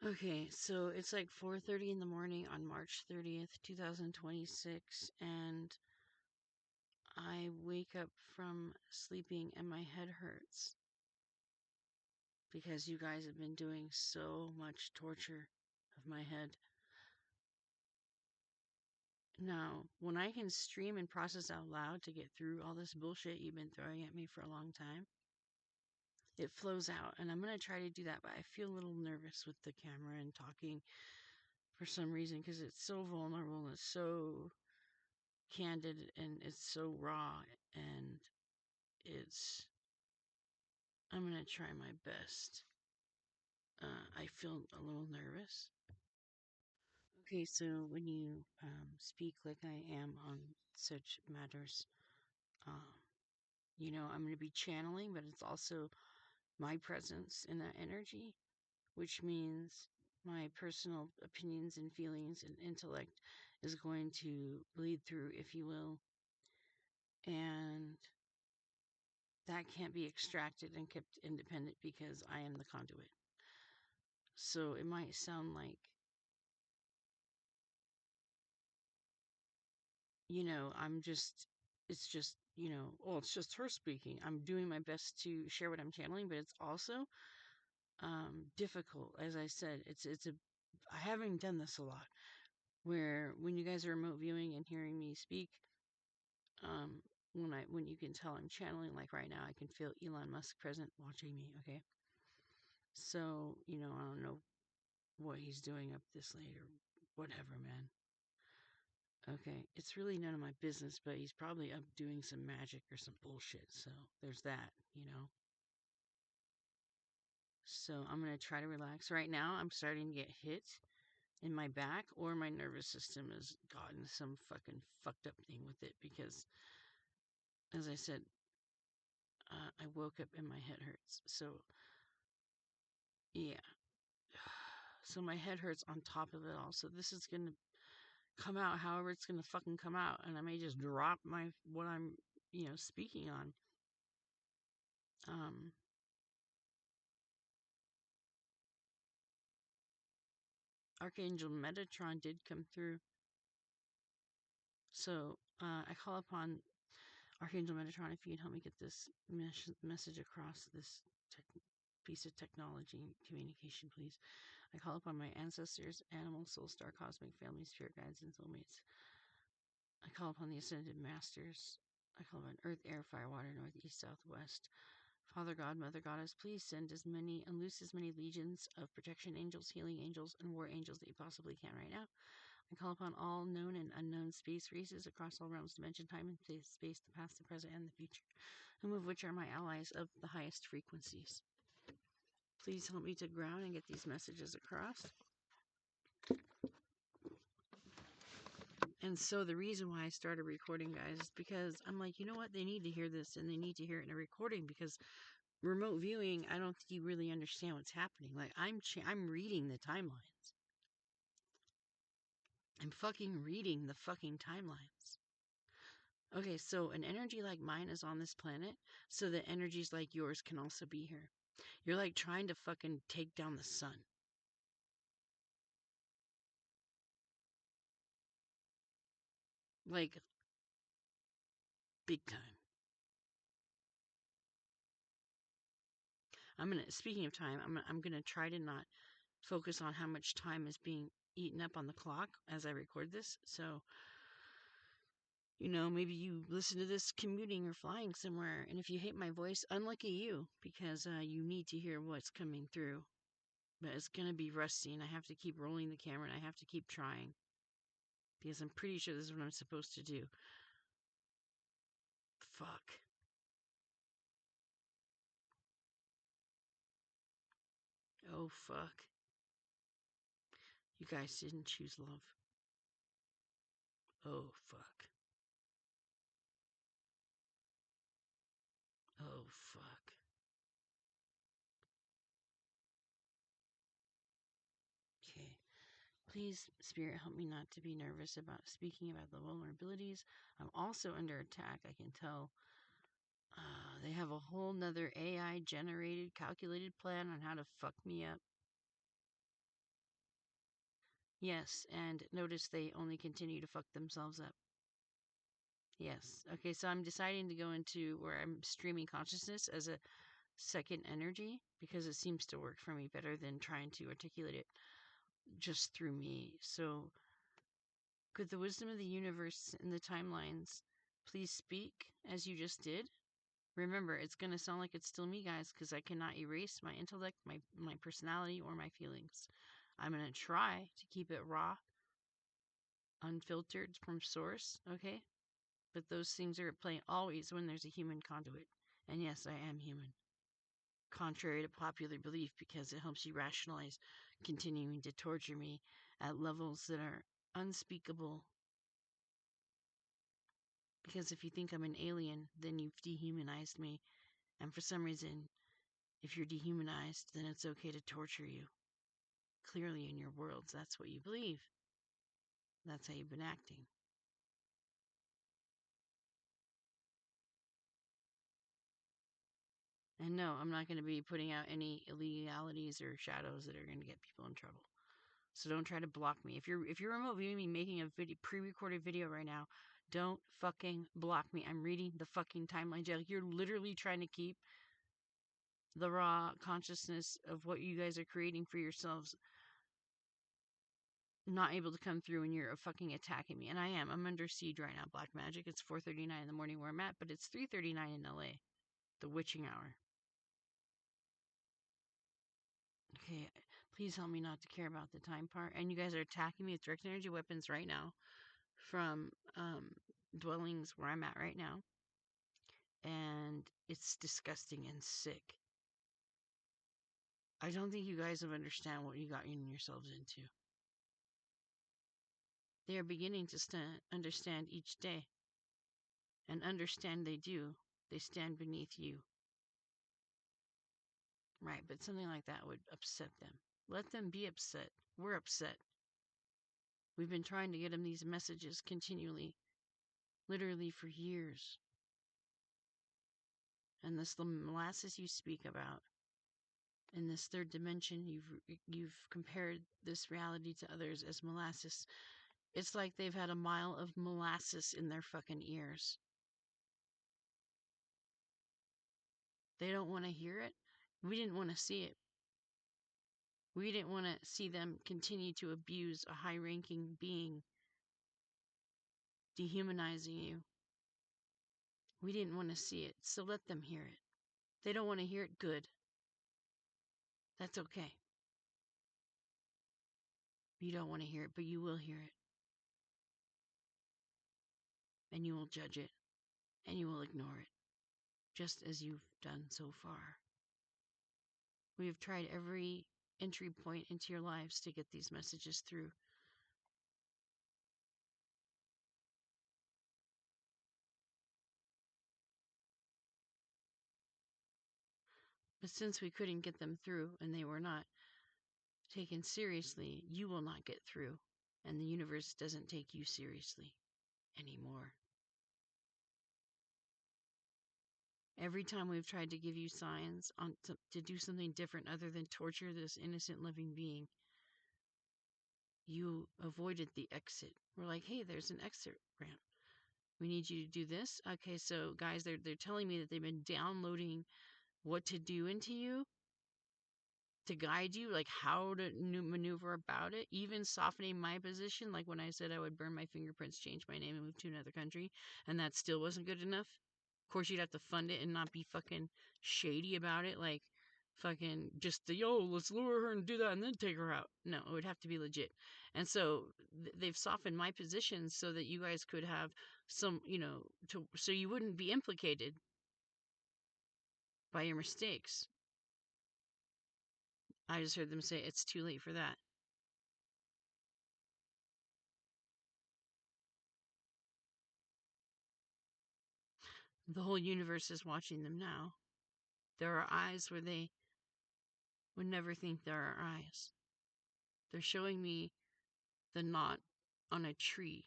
Okay, so it's like 4:30 in the morning on March 30th, 2026, and I wake up from sleeping and my head hurts because you guys have been doing so much torture of my head. Now, when I can stream and process out loud to get through all this bullshit you've been throwing at me for a long time, it flows out, and I'm going to try to do that, but I feel a little nervous with the camera and talking for some reason because it's so vulnerable and it's so candid and it's so raw, and it's I'm going to try my best. I feel a little nervous. Okay, so when you speak like I am on such matters, um, I'm going to be channeling, but it's also my presence in that energy, which means my personal opinions and feelings and intellect is going to bleed through, if you will, and that can't be extracted and kept independent because I am the conduit. So it might sound like, I'm just, it's just, well, it's just her speaking. I'm doing my best to share what I'm channeling, but it's also difficult. As I said, I haven't done this a lot where when you guys are remote viewing and hearing me speak, um, when you can tell I'm channeling, like right now, I can feel Elon Musk present watching me. Okay. So, I don't know what he's doing up this late or whatever, man. Okay, it's really none of my business, but he's probably up doing some magic or some bullshit. So there's that. So I'm going to try to relax. Right now, I'm starting to get hit in my back, or my nervous system has gotten some fucking fucked up thing with it because, as I said, I woke up and my head hurts. So, yeah. So my head hurts on top of it all. So this is going to come out however it's going to fucking come out. And I may just drop what I'm, speaking on. Um, Archangel Metatron did come through. So I call upon Archangel Metatron if you can help me get this message across, this piece of technology and communication, please. I call upon my ancestors, animal, soul star, cosmic family, spirit guides, and soulmates. I call upon the ascended masters. I call upon earth, air, fire, water, north, east, south, west. Father God, Mother Goddess, please send unloose as many legions of protection angels, healing angels, and war angels that you possibly can right now. I call upon all known and unknown space races across all realms, dimension, time, and space, the past, the present, and the future, some of which are my allies of the highest frequencies. Please help me to ground and get these messages across. And so the reason why I started recording, guys, is because I'm like, you know what? They need to hear this, and they need to hear it in a recording because remote viewing, I don't think you really understand what's happening. Like I'm reading the timelines. I'm fucking reading the fucking timelines. Okay, so an energy like mine is on this planet, so that energies like yours can also be here. You're like trying to fucking take down the sun. Like, big time. Speaking of time, I'm gonna try to not focus on how much time is being eaten up on the clock as I record this. So, maybe you listen to this commuting or flying somewhere, and if you hate my voice, unlucky you, because you need to hear what's coming through. But it's gonna be rusty, and I have to keep rolling the camera, and I have to keep trying. Because I'm pretty sure this is what I'm supposed to do. Fuck. Oh, fuck. You guys didn't choose love. Oh, fuck. Oh, fuck. Okay. Please, Spirit, help me not to be nervous about speaking about the vulnerabilities. I'm also under attack, I can tell. They have a whole nother AI generated, calculated plan on how to fuck me up. Yes, and notice they only continue to fuck themselves up. Yes. Okay, so I'm deciding to go into where I'm streaming consciousness as a second energy because it seems to work for me better than trying to articulate it just through me. So, could the wisdom of the universe and the timelines please speak as you just did? Remember, it's going to sound like it's still me, guys, because I cannot erase my intellect, my personality, or my feelings. I'm going to try to keep it raw, unfiltered from source, okay? But those things are at play always when there's a human conduit. And yes, I am human. Contrary to popular belief, because it helps you rationalize continuing to torture me at levels that are unspeakable. Because if you think I'm an alien, then you've dehumanized me. And for some reason, if you're dehumanized, then it's okay to torture you. Clearly, in your worlds, that's what you believe. That's how you've been acting. And no, I'm not going to be putting out any illegalities or shadows that are going to get people in trouble. So don't try to block me. If you're remote viewing me making a pre-recorded video right now, don't fucking block me. I'm reading the fucking timeline jail. You're literally trying to keep the raw consciousness of what you guys are creating for yourselves not able to come through, and you're fucking attacking me. And I am. I'm under siege right now, Black Magic. It's 4:39 in the morning where I'm at, but it's 3:39 in LA, the witching hour. Okay, please help me not to care about the time part. And you guys are attacking me with direct energy weapons right now from dwellings where I'm at right now. And it's disgusting and sick. I don't think you guys have understand what you got yourselves into. They are beginning to understand each day. And understand they do. They stand beneath you. Right, but something like that would upset them. Let them be upset. We're upset. We've been trying to get them these messages continually, literally for years. And this molasses you speak about in this third dimension, you've compared this reality to others as molasses. It's like they've had a mile of molasses in their fucking ears. They don't want to hear it. We didn't want to see it. We didn't want to see them continue to abuse a high-ranking being, dehumanizing you. We didn't want to see it, so let them hear it. They don't want to hear it, good. That's okay. You don't want to hear it, but you will hear it. And you will judge it. And you will ignore it. Just as you've done so far. We have tried every entry point into your lives to get these messages through. But since we couldn't get them through and they were not taken seriously, you will not get through. And the universe doesn't take you seriously anymore. Every time we've tried to give you signs to do something different other than torture this innocent living being, you avoided the exit. We're like, hey, there's an exit ramp. We need you to do this. Okay, so guys, they're telling me that they've been downloading what to do into you to guide you, like how to maneuver about it, even softening my position. Like when I said I would burn my fingerprints, change my name, and move to another country, and that still wasn't good enough. Of course, you'd have to fund it and not be fucking shady about it, like fucking just the yo, let's lure her and do that and then take her out. No, it would have to be legit. And so they've softened my position so that you guys could have some, so you wouldn't be implicated by your mistakes. I just heard them say it's too late for that. The whole universe is watching them now. There are eyes where they would never think there are eyes. They're showing me the knot on a tree.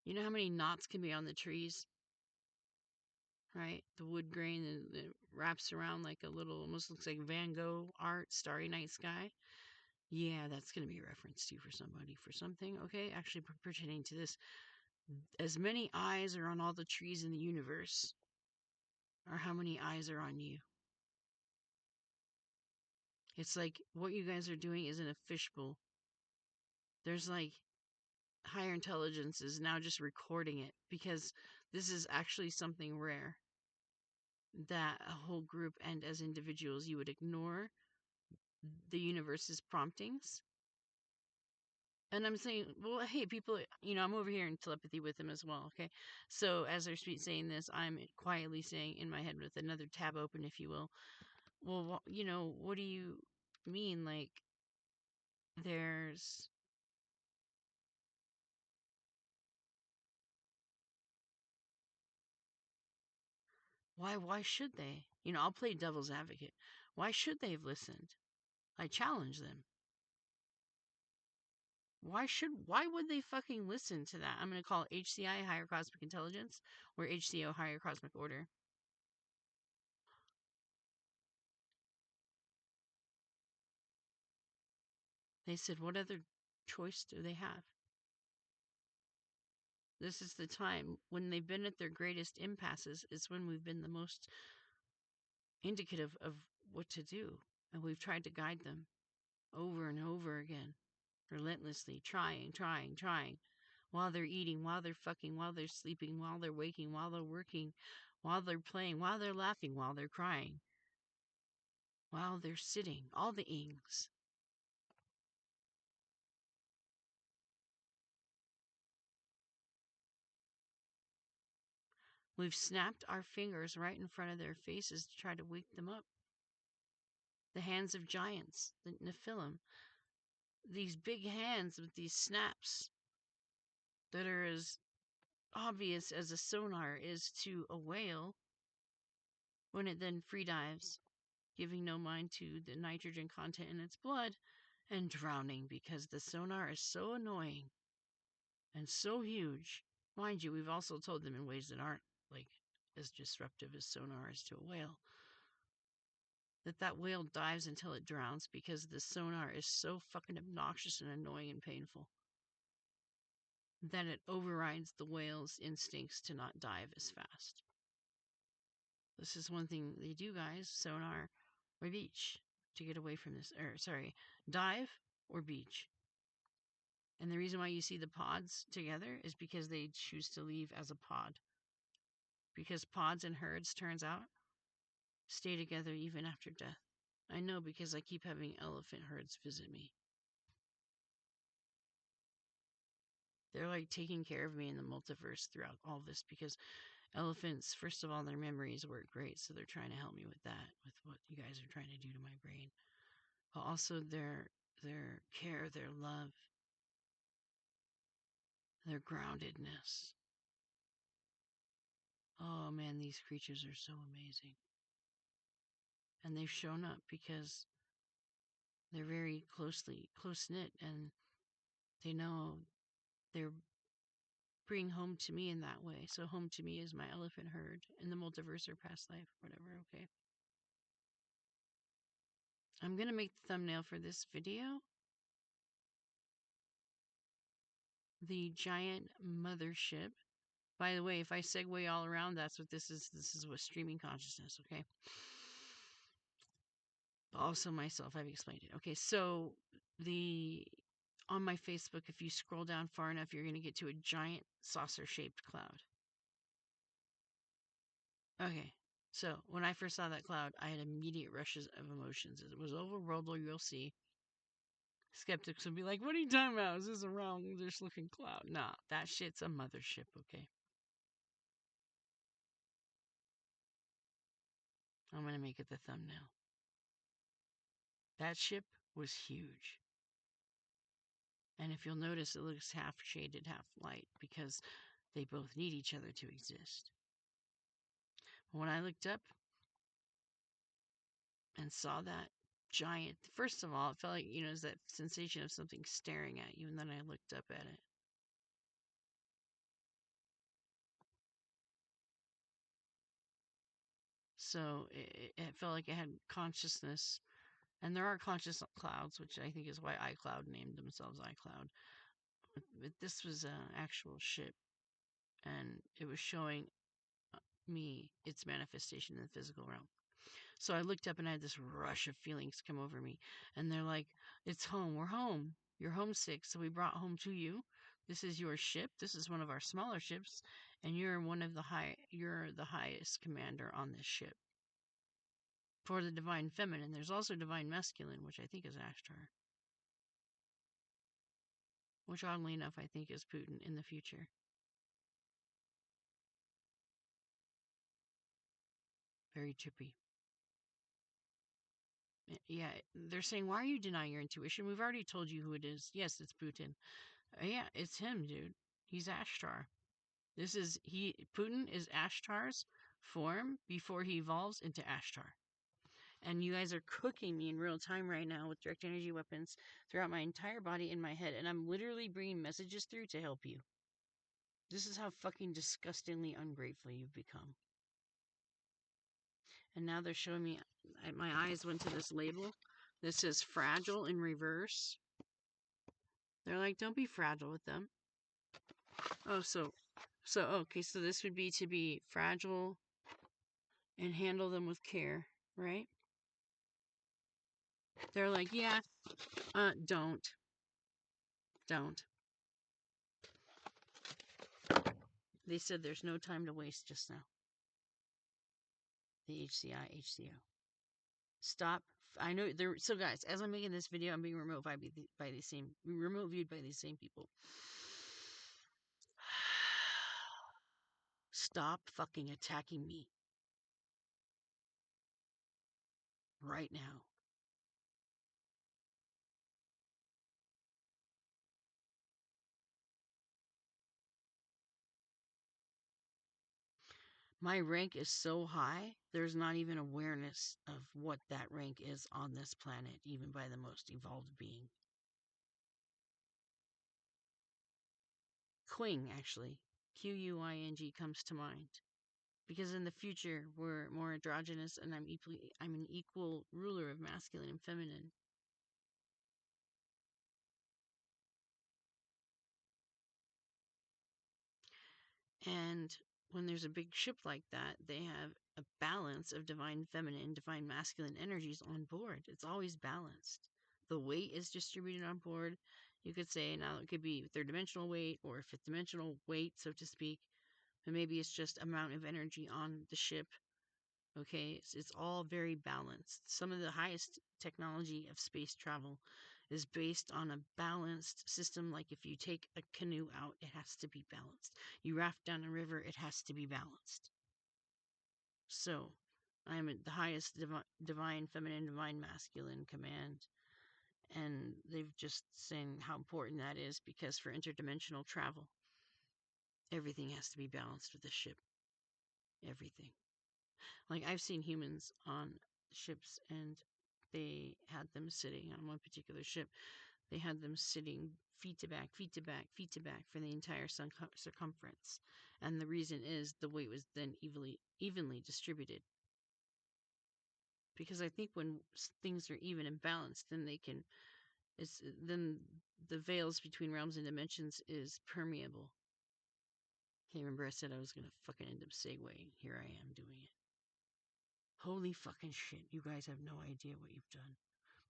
You know how many knots can be on the trees? Right? The wood grain and it wraps around like a little, almost looks like Van Gogh art, Starry Night Sky. Yeah, that's going to be a reference to for somebody for something. Okay, actually pertaining to this. As many eyes are on all the trees in the universe, or how many eyes are on you. It's like what you guys are doing isn't a fishbowl. There's like higher intelligence is now just recording it because this is actually something rare that a whole group and as individuals you would ignore the universe's promptings. And I'm saying, well, hey, people, I'm over here in telepathy with them as well, okay? So as they're saying this, I'm quietly saying in my head with another tab open, if you will, well, what do you mean? Like, there's. Why should they? I'll play devil's advocate. Why should they have listened? I challenge them. Why would they fucking listen to that? I'm going to call it HCI, Higher Cosmic Intelligence, or HCO, Higher Cosmic Order. They said, what other choice do they have? This is the time when they've been at their greatest impasses, is when we've been the most indicative of what to do. And we've tried to guide them over and over again, relentlessly, trying, while they're eating, while they're fucking, while they're sleeping, while they're waking, while they're working, while they're playing, while they're laughing, while they're crying, while they're sitting, all the ings. We've snapped our fingers right in front of their faces to try to wake them up. The hands of giants, the Nephilim, these big hands with these snaps that are as obvious as a sonar is to a whale when it then free dives, giving no mind to the nitrogen content in its blood and drowning because the sonar is so annoying and so huge. Mind you, we've also told them in ways that aren't like as disruptive as sonar is to a whale that whale dives until it drowns because the sonar is so fucking obnoxious and annoying and painful that it overrides the whale's instincts to not dive as fast. This is one thing they do, guys. Sonar or beach to get away from this. Or, sorry, dive or beach. And the reason why you see the pods together is because they choose to leave as a pod. Because pods and herds, turns out, stay together even after death. I know because I keep having elephant herds visit me. They're like taking care of me in the multiverse throughout all this because elephants, first of all, their memories work great, so they're trying to help me with that, with what you guys are trying to do to my brain. But also their care, their love, their groundedness. Oh man, these creatures are so amazing. And they've shown up because they're very close knit, and they know they're bring home to me in that way. So home to me is my elephant herd in the multiverse or past life, whatever, okay? I'm going to make the thumbnail for this video. The giant mothership. By the way, if I segue all around, that's what this is. This is what streaming consciousness, okay? Also myself, I've explained it. Okay, so on my Facebook, if you scroll down far enough, you're going to get to a giant saucer-shaped cloud. Okay, so when I first saw that cloud, I had immediate rushes of emotions. It was overworldly, you'll see. Skeptics would be like, what are you talking about? Is this a round-ish looking cloud? Nah, that shit's a mothership, okay? I'm going to make it the thumbnail. That ship was huge. And if you'll notice, it looks half shaded, half light, because they both need each other to exist. When I looked up and saw that giant, first of all, it felt like, it's that sensation of something staring at you, and then I looked up at it. So it felt like it had consciousness And there are conscious clouds, which I think is why iCloud named themselves iCloud. But this was an actual ship, and it was showing me its manifestation in the physical realm. So I looked up and I had this rush of feelings come over me. And they're like, it's home. We're home. You're homesick. So we brought home to you. This is your ship. This is one of our smaller ships. And you're the highest commander on this ship. For the divine feminine, there's also divine masculine, which I think is Ashtar. Which oddly enough I think is Putin in the future. Very trippy. Yeah, they're saying, why are you denying your intuition? We've already told you who it is. Yes, it's Putin. Yeah, it's him, dude. He's Ashtar. Putin is Ashtar's form before he evolves into Ashtar. And you guys are cooking me in real time right now with direct energy weapons throughout my entire body and my head. And I'm literally bringing messages through to help you. This is how fucking disgustingly ungrateful you've become. And now they're showing me, my eyes went to this label. This says fragile in reverse. They're like, don't be fragile with them. Oh, okay, so this would be to be fragile and handle them with care, right? They're like, yeah, don't. They said there's no time to waste just now. The HCO. Stop. I know there. So guys, as I'm making this video, I'm being remote viewed by these same people. Stop fucking attacking me right now. My rank is so high, there's not even awareness of what that rank is on this planet, even by the most evolved being. Quing, actually. Quying comes to mind. Because in the future, we're more androgynous, and I'm an equal ruler of masculine and feminine. And when there's a big ship like that, they have a balance of divine feminine and divine masculine energies on board. It's always balanced. The weight is distributed on board. You could say now it could be third dimensional weight or fifth dimensional weight, so to speak. And maybe it's just amount of energy on the ship. Okay, it's all very balanced. Some of the highest technology of space travel is based on a balanced system. Like if you take a canoe out, it has to be balanced. You raft down a river, it has to be balanced. So, I'm at the highest divine feminine, divine masculine command. And they've just saying how important that is because for interdimensional travel, everything has to be balanced with the ship. Everything. Like I've seen humans on ships and they had them sitting on one particular ship. They had them sitting feet to back, feet to back, feet to back for the entire circumference. And the reason is the weight was then evenly distributed. Because I think when things are even and balanced, then then the veils between realms and dimensions is permeable. Okay, remember I said I was gonna fucking end up segueing. Here I am doing it. Holy fucking shit, you guys have no idea what you've done.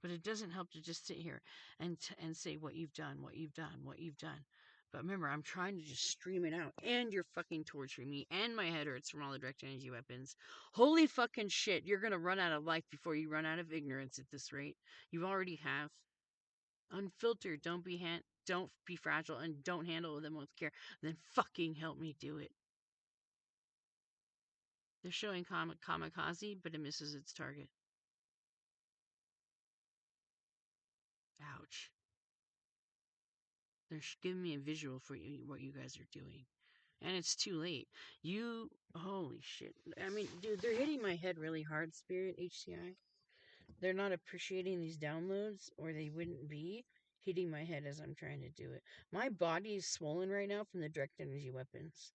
But it doesn't help to just sit here and say what you've done, what you've done, what you've done. But remember, I'm trying to just stream it out. And you're fucking torturing me. And my head hurts from all the direct energy weapons. Holy fucking shit. You're going to run out of life before you run out of ignorance at this rate. You already have. Unfiltered. Don't be fragile. And don't handle them with care. Then fucking help me do it. They're showing kamikaze, but it misses its target. Ouch. They're giving me a visual for what you guys are doing. And it's too late. Holy shit. I mean, dude, they're hitting my head really hard, Spirit HCI. They're not appreciating these downloads, or they wouldn't be hitting my head as I'm trying to do it. My body is swollen right now from the direct energy weapons.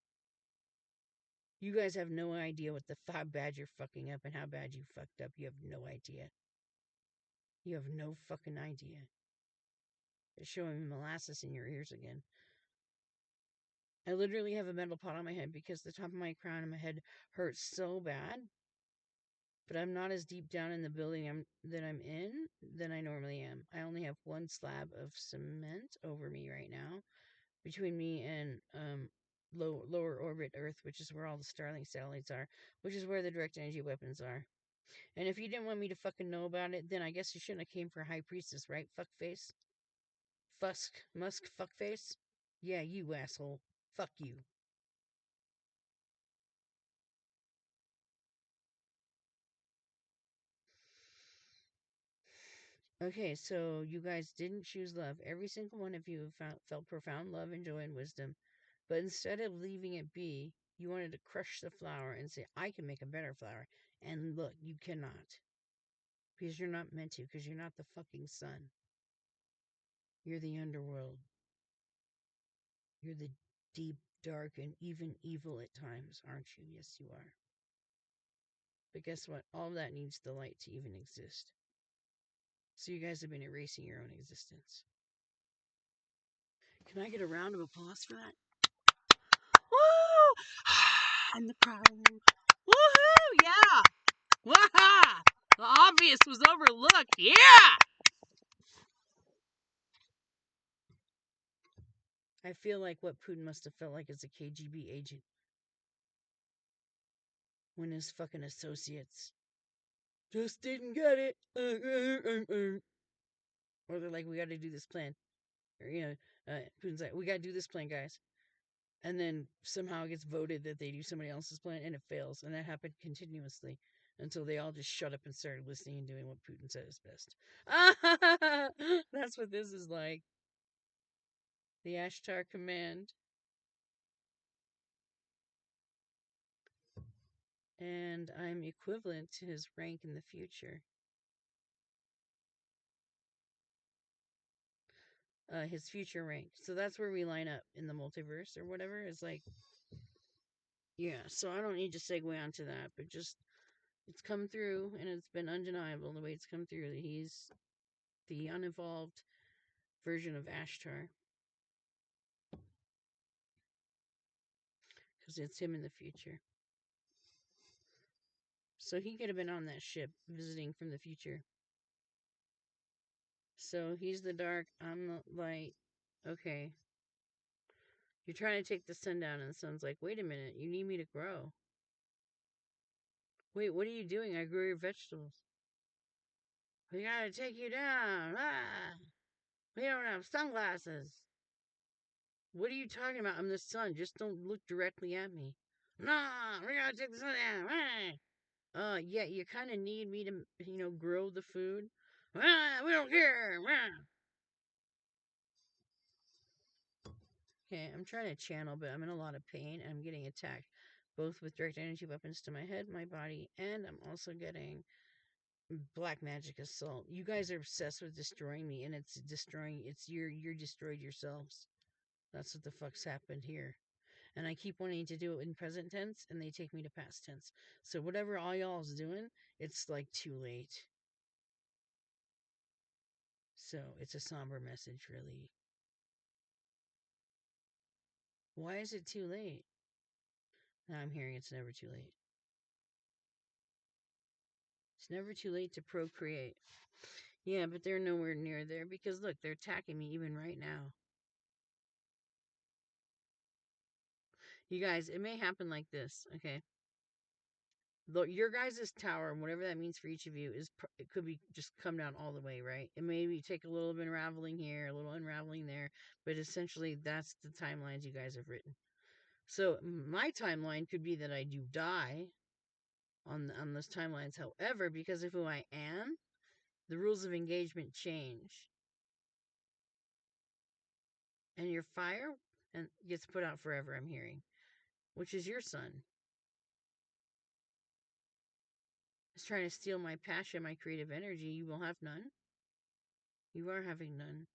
You guys have no idea how bad you're fucking up and how bad you fucked up. You have no idea. You have no fucking idea. It's showing me molasses in your ears again. I literally have a metal pot on my head because the top of my crown and my head hurts so bad. But I'm not as deep down in the building that I'm in than I normally am. I only have one slab of cement over me right now, between me and lower orbit Earth, which is where all the Starlink satellites are, which is where the direct energy weapons are. And if you didn't want me to fucking know about it, then I guess you shouldn't have came for High Priestess, right? Fuckface? Musk fuckface? Yeah, you asshole. Fuck you. Okay, so you guys didn't choose love. Every single one of you felt profound love and joy and wisdom. But instead of leaving it be, you wanted to crush the flower and say, I can make a better flower. And look, you cannot. Because you're not meant to, because you're not the fucking sun. You're the underworld. You're the deep, dark, and even evil at times, aren't you? Yes, you are. But guess what? All of that needs the light to even exist. So you guys have been erasing your own existence. Can I get a round of applause for that? Woo! And the crowd. Woohoo! Yeah! Waha! The obvious was overlooked. Yeah! I feel like what Putin must have felt like as a KGB agent when his fucking associates just didn't get it. Or they're like, we got to do this plan. Or, Putin's like, we got to do this plan, guys. And then somehow it gets voted that they do somebody else's plan and it fails. And that happened continuously until they all just shut up and started listening and doing what Putin said is best. That's what this is like. The Ashtar command. And I'm equivalent to his rank in the future. His future rank. So that's where we line up in the multiverse or whatever. It's like, yeah. So I don't need to segue onto that, but just it's come through and it's been undeniable the way it's come through that he's the unevolved version of Ashtar. Because it's him in the future. So he could have been on that ship visiting from the future. So he's the dark, I'm the light. Okay. You're trying to take the sun down, and the sun's like, wait a minute, you need me to grow. Wait, what are you doing? I grew your vegetables. We gotta take you down. Ah! We don't have sunglasses. What are you talking about? I'm the sun. Just don't look directly at me. Nah, we gotta take the sun down. Yeah, you kind of need me to, grow the food. We don't care. Okay, I'm trying to channel, but I'm in a lot of pain and I'm getting attacked, both with direct energy weapons to my head, my body, and I'm also getting black magic assault. You guys are obsessed with destroying me, and it's destroying. You're destroyed yourselves. That's what the fuck's happened here. And I keep wanting to do it in present tense, and they take me to past tense. So whatever all y'all's doing, it's like too late. So it's a somber message, really. Why is it too late? Now I'm hearing it's never too late. It's never too late to procreate. Yeah, but they're nowhere near there because look, they're attacking me even right now. You guys, it may happen like this, okay? Your guys' tower, and whatever that means for each of you, it could be just come down all the way, right? It maybe take a little bit unraveling here, a little unraveling there, but essentially that's the timelines you guys have written. So my timeline could be that I do die on those timelines. However, because of who I am, the rules of engagement change, and your fire and gets put out forever. I'm hearing, which is your son. Is trying to steal my passion, my creative energy. You will have none. You are having none.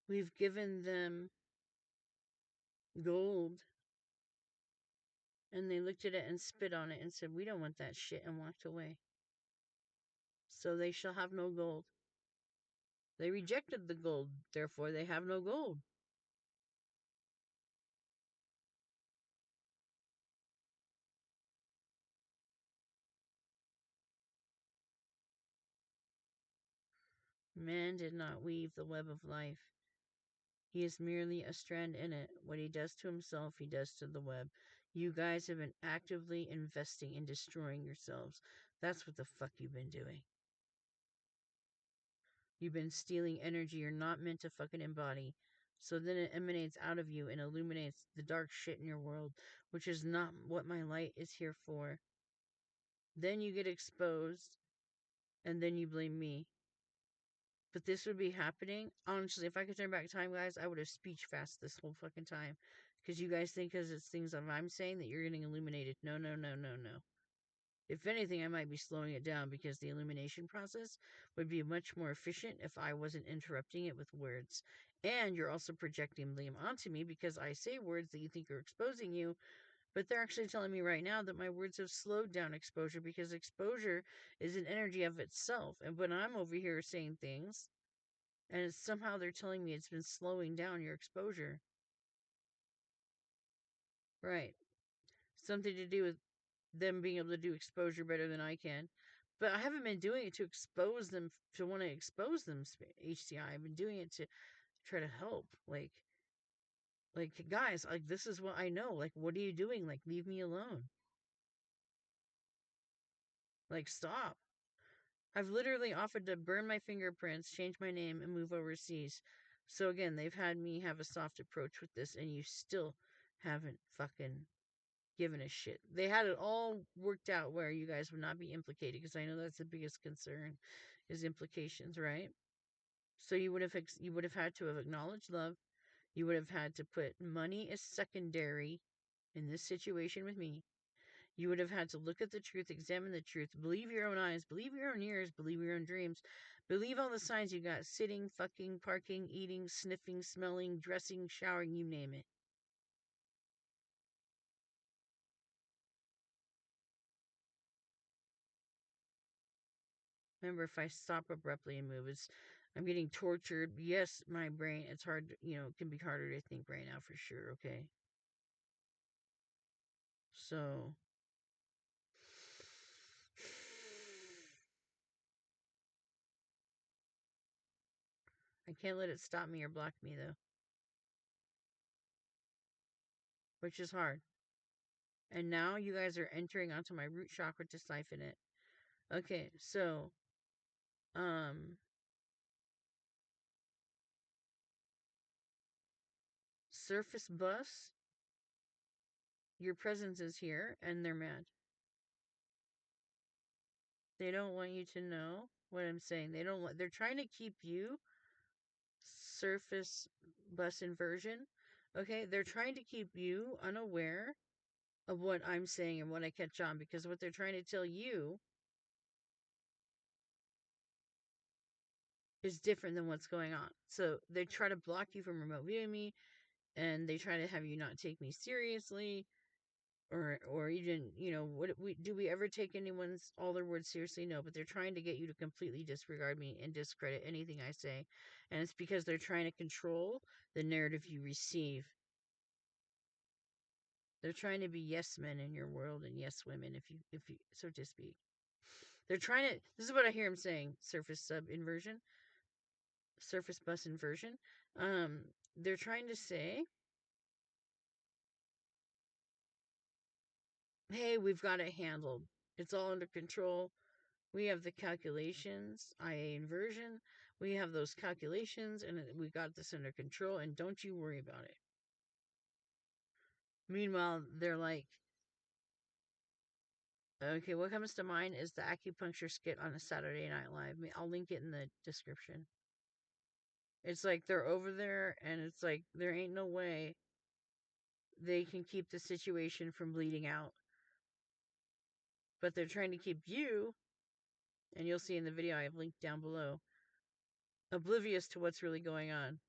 We've given them gold And they looked at it and spit on it and said, "We don't want that shit," and walked away. So they shall have no gold. They rejected the gold, therefore they have no gold. Man did not weave the web of life. He is merely a strand in it. What he does to himself, he does to the web. You guys have been actively investing in destroying yourselves. That's what the fuck you've been doing. You've been stealing energy you're not meant to fucking embody. So then it emanates out of you and illuminates the dark shit in your world, which is not what my light is here for. Then you get exposed, and then you blame me. But this would be happening. Honestly, if I could turn back time, guys, I would have speech fast this whole fucking time. Because you guys think because it's things that I'm saying that you're getting illuminated. No, no, no, no, no. If anything, I might be slowing it down because the illumination process would be much more efficient if I wasn't interrupting it with words. And you're also projecting blame onto me because I say words that you think are exposing you, but they're actually telling me right now that my words have slowed down exposure because exposure is an energy of itself. And when I'm over here saying things, and somehow they're telling me it's been slowing down your exposure. Right. Something to do with them being able to do exposure better than I can. But I haven't been doing it to expose them, to want to expose them, HCI. I've been doing it to try to help. Like, guys, like, this is what I know. Like, what are you doing? Like, leave me alone. Like, stop. I've literally offered to burn my fingerprints, change my name, and move overseas. So again, they've had me have a soft approach with this, and you still haven't fucking given a shit. They had it all worked out where you guys would not be implicated, because I know that's the biggest concern, is implications, right? So you would have had to have acknowledged love. You would have had to put money as secondary in this situation with me. You would have had to look at the truth, examine the truth, believe your own eyes, believe your own ears, believe your own dreams, believe all the signs you got: sitting, fucking, parking, eating, sniffing, smelling, dressing, showering, you name it. Remember, if I stop abruptly and move, I'm getting tortured. Yes, my brain, it's hard, it can be harder to think right now for sure, okay? So, I can't let it stop me or block me, though, which is hard. And now you guys are entering onto my root chakra to siphon it. Okay, so, surface bus, your presence is here, and they're mad. They don't want you to know what I'm saying. They're trying to keep you, surface bus inversion. Okay, they're trying to keep you unaware of what I'm saying and what I catch on, because what they're trying to tell you is different than what's going on. So they try to block you from remote viewing me, and they try to have you not take me seriously, or even, we ever take anyone's all their words seriously? No, but they're trying to get you to completely disregard me and discredit anything I say, and it's because they're trying to control the narrative you receive. They're trying to be yes men in your world and yes women, if you so to speak. They're trying to. This is what I hear them saying: surface sub inversion, surface bus inversion. They're trying to say, "Hey, we've got it handled. It's all under control. We have the calculations, IA inversion. We have those calculations, and we got this under control. And don't you worry about it." Meanwhile, they're like, okay, what comes to mind is the acupuncture skit on a Saturday Night Live. I'll link it in the description. It's like they're over there, and it's like there ain't no way they can keep the situation from bleeding out. But they're trying to keep you, and you'll see in the video I have linked down below, oblivious to what's really going on.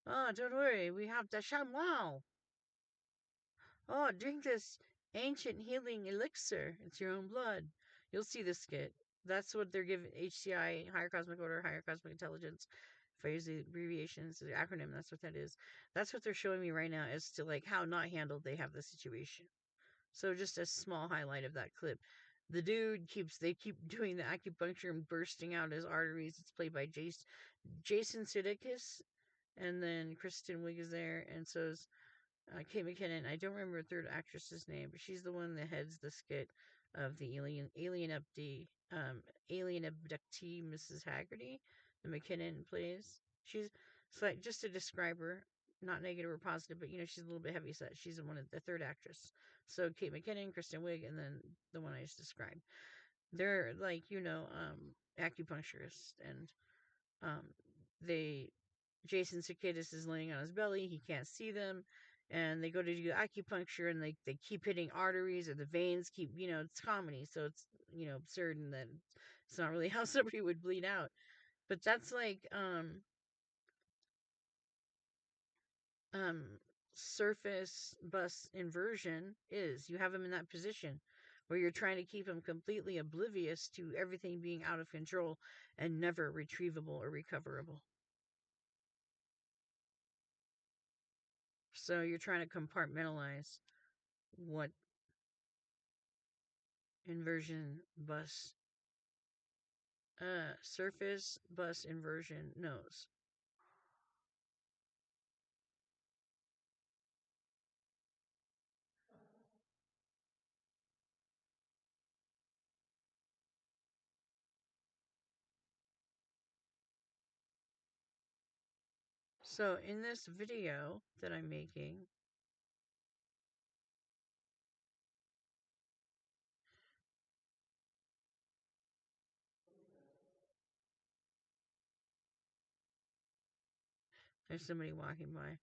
Oh, don't worry, we have the chamois. Oh, drink this ancient healing elixir. It's your own blood. You'll see the skit. That's what they're giving HCI, Higher Cosmic Order, Higher Cosmic Intelligence. If I use the abbreviations, the acronym, that's what that is. That's what they're showing me right now as to like how not handled they have the situation. So just a small highlight of that clip. The dude they keep doing the acupuncture and bursting out his arteries. It's played by Jason Sudeikis, and then Kristen Wiig is there, and so is Kate McKinnon. I don't remember the third actress's name, but she's the one that heads the skit of the alien abductee Mrs. Haggerty. The McKinnon plays. She's it's like, just to describe her, not negative or positive, but she's a little bit heavy set. She's one of the third actress. So Kate McKinnon, Kristen Wiig, and then the one I just described. They're like acupuncturists, and um, they Jason Sakidis is laying on his belly. He can't see them. And they go to do acupuncture and they keep hitting arteries or the veins keep, it's comedy. So it's, absurd and that it's not really how somebody would bleed out. But that's like, um, surface bus inversion is. You have them in that position where you're trying to keep them completely oblivious to everything being out of control and never retrievable or recoverable. So you're trying to compartmentalize what inversion bus surface bus inversion knows. So in this video that I'm making, there's somebody walking by.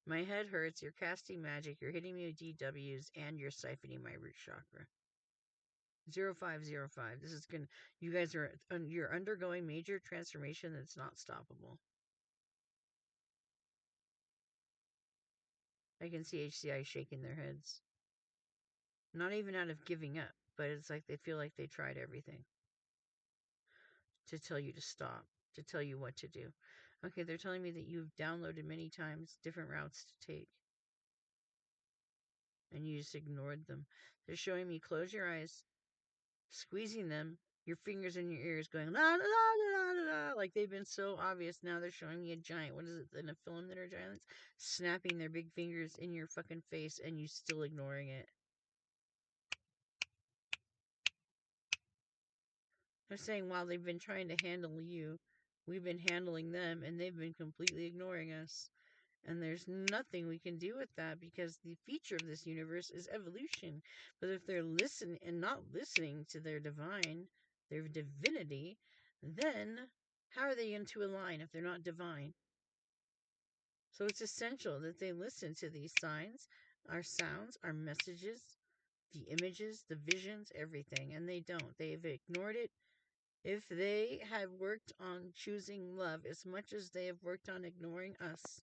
My head hurts, you're casting magic, you're hitting me with DWs, and you're siphoning my root chakra. 0505. This is gonna. You guys you're undergoing major transformation that's not stoppable. I can see HCI shaking their heads. Not even out of giving up, but it's like they feel like they tried everything to tell you to stop, to tell you what to do. Okay, they're telling me that you've downloaded many times different routes to take, and you just ignored them. They're showing me close your eyes, squeezing them, your fingers in your ears going la la la la la la, like they've been so obvious. Now they're showing me a giant, what is it in a film that are giants, snapping their big fingers in your fucking face, and you still ignoring it. They're saying while they've been trying to handle you, we've been handling them, and they've been completely ignoring us. And there's nothing we can do with that because the feature of this universe is evolution. But if they're listening and not listening to their divinity, then how are they going to align if they're not divine? So it's essential that they listen to these signs, our sounds, our messages, the images, the visions, everything. And they don't. They've ignored it. If they had worked on choosing love as much as they have worked on ignoring us,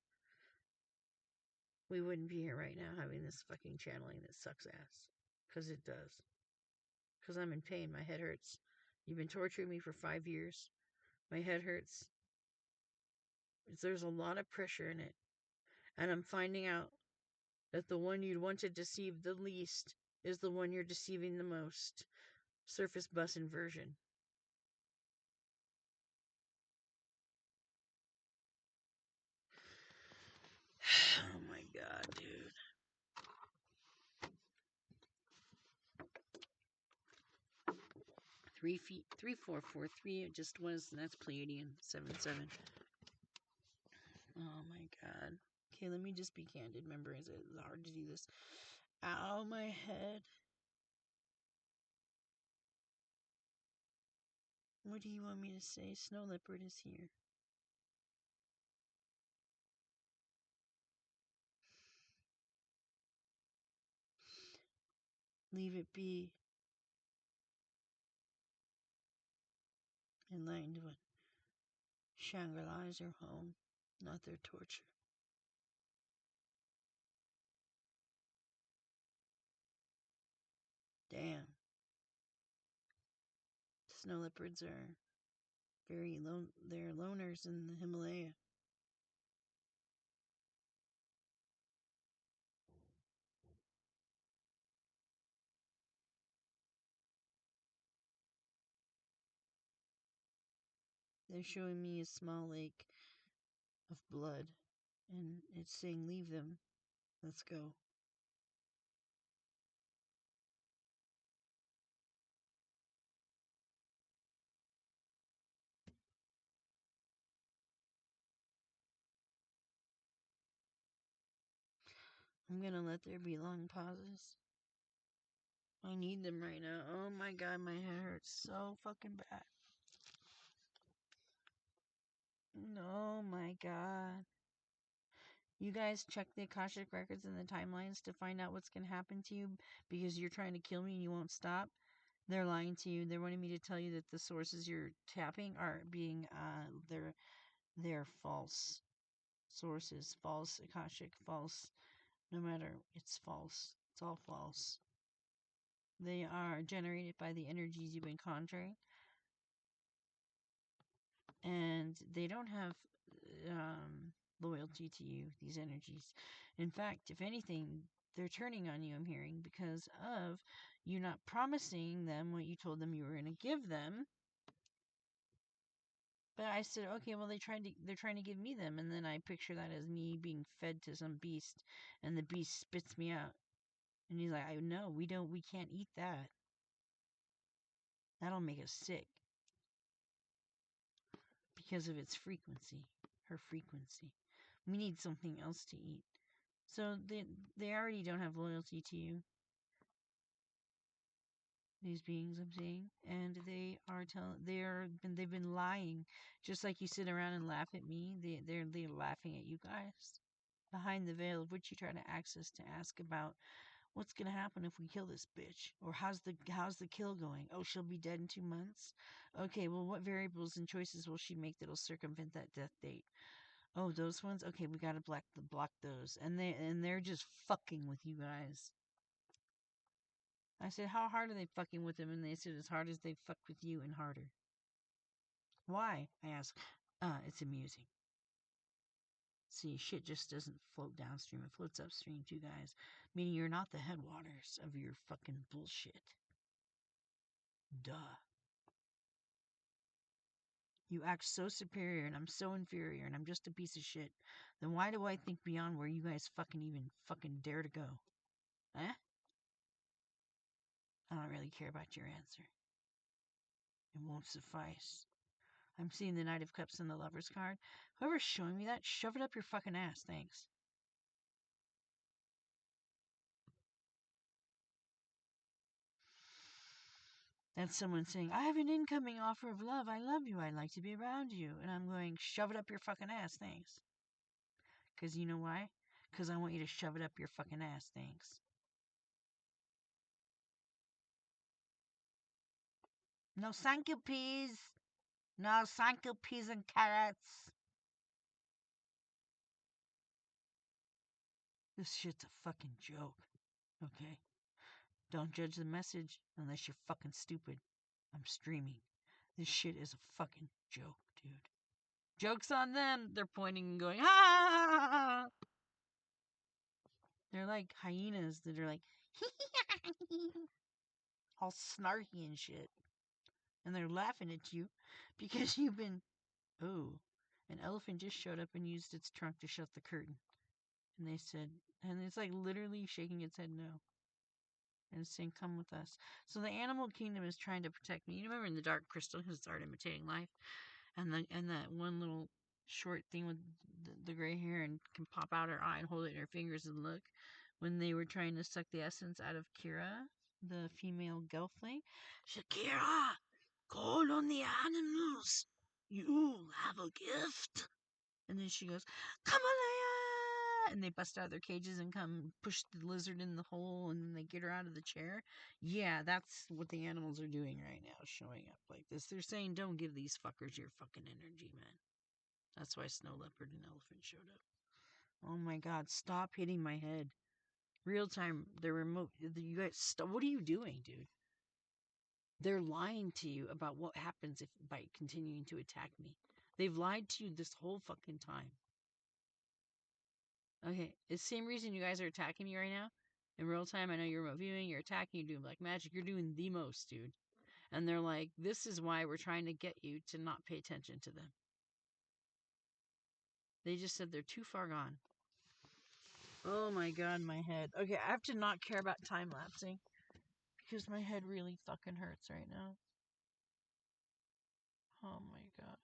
we wouldn't be here right now having this fucking channeling that sucks ass. Because it does. Because I'm in pain. My head hurts. You've been torturing me for 5 years. My head hurts. There's a lot of pressure in it. And I'm finding out that the one you'd want to deceive the least is the one you're deceiving the most. Surface bus inversion. Oh my god, dude. 3 feet, 3443. It just was. That's Pleiadian 77. Oh my god. Okay, let me just be candid. Remember, it's hard to do this. Ow, my head. What do you want me to say? Snow leopard is here. Leave it be. Enlightened one. Shangri-La is your home, not their torture. Damn. Snow leopards are they're loners in the Himalaya. They're showing me a small lake of blood, and it's saying, leave them. Let's go. I'm gonna let there be long pauses. I need them right now. Oh my god, my head hurts so fucking bad. Oh my god. You guys check the Akashic records and the timelines to find out what's gonna happen to you because you're trying to kill me and you won't stop. They're lying to you. They're wanting me to tell you that the sources you're tapping are being they're false sources, false Akashic, false. No matter, it's false. It's all false. They are generated by the energies you've been conjuring, and they don't have loyalty to you. These energies, in fact, if anything, they're turning on you. I'm hearing because of you not promising them what you told them you were going to give them. But I said, okay, well, they're trying to give me them, and then I picture that as me being fed to some beast, and the beast spits me out. And he's like, I know, we can't eat that. That'll make us sick because of its frequency, her frequency. We need something else to eat. So they already don't have loyalty to you. These beings I'm seeing, and they've been lying, just like you sit around and laugh at me. They're laughing at you guys behind the veil of which you try to access to ask about what's gonna happen if we kill this bitch, or how's the kill going? Oh, she'll be dead in 2 months. Okay, well, what variables and choices will she make that'll circumvent that death date? Oh, those ones. Okay, we gotta block those, and they're just fucking with you guys. I said, how hard are they fucking with him? And they said, as hard as they fuck with you and harder. Why? I asked. It's amusing. See, shit just doesn't float downstream. It floats upstream too, guys. Meaning you're not the headwaters of your fucking bullshit. Duh. You act so superior and I'm so inferior and I'm just a piece of shit. Then why do I think beyond where you guys fucking even fucking dare to go? Eh? I don't really care about your answer. It won't suffice. I'm seeing the Knight of Cups and the Lover's card. Whoever's showing me that, shove it up your fucking ass, thanks. That's someone saying, I have an incoming offer of love. I love you. I'd like to be around you. And I'm going, shove it up your fucking ass, thanks. Because you know why? Because I want you to shove it up your fucking ass, thanks. No, thank you, peas. No, thank you, peas and carrots. This shit's a fucking joke. Okay? Don't judge the message unless you're fucking stupid. I'm streaming. This shit is a fucking joke, dude. Joke's on them. They're pointing and going, ah! They're like hyenas that are like, all snarky and shit. And they're laughing at you because you've been, oh, an elephant just showed up and used its trunk to shut the curtain. And they said, and it's like literally shaking its head no. And it's saying, come with us. So the animal kingdom is trying to protect me. You remember in the Dark Crystal, his art imitating life? And that one little short thing with the gray hair and can pop out her eye and hold it in her fingers and look. When they were trying to suck the essence out of Kira, the female gelfling, she said, Kira, call on the animals. You have a gift. And then she goes, Kamalaya! And they bust out their cages and come push the lizard in the hole, and then they get her out of the chair. Yeah, that's what the animals are doing right now, showing up like this. They're saying, don't give these fuckers your fucking energy, man. That's why Snow Leopard and Elephant showed up. Oh my god, stop hitting my head. Real time, the remote. You guys, what are you doing, dude? They're lying to you about what happens if by continuing to attack me. They've lied to you this whole fucking time. Okay, it's the same reason you guys are attacking me right now. In real time, I know you're remote viewing, you're attacking, you're doing black magic, you're doing the most, dude. And they're like, this is why we're trying to get you to not pay attention to them. They just said they're too far gone. Oh my god, my head. Okay, I have to not care about time lapsing because my head really fucking hurts right now. Oh my god.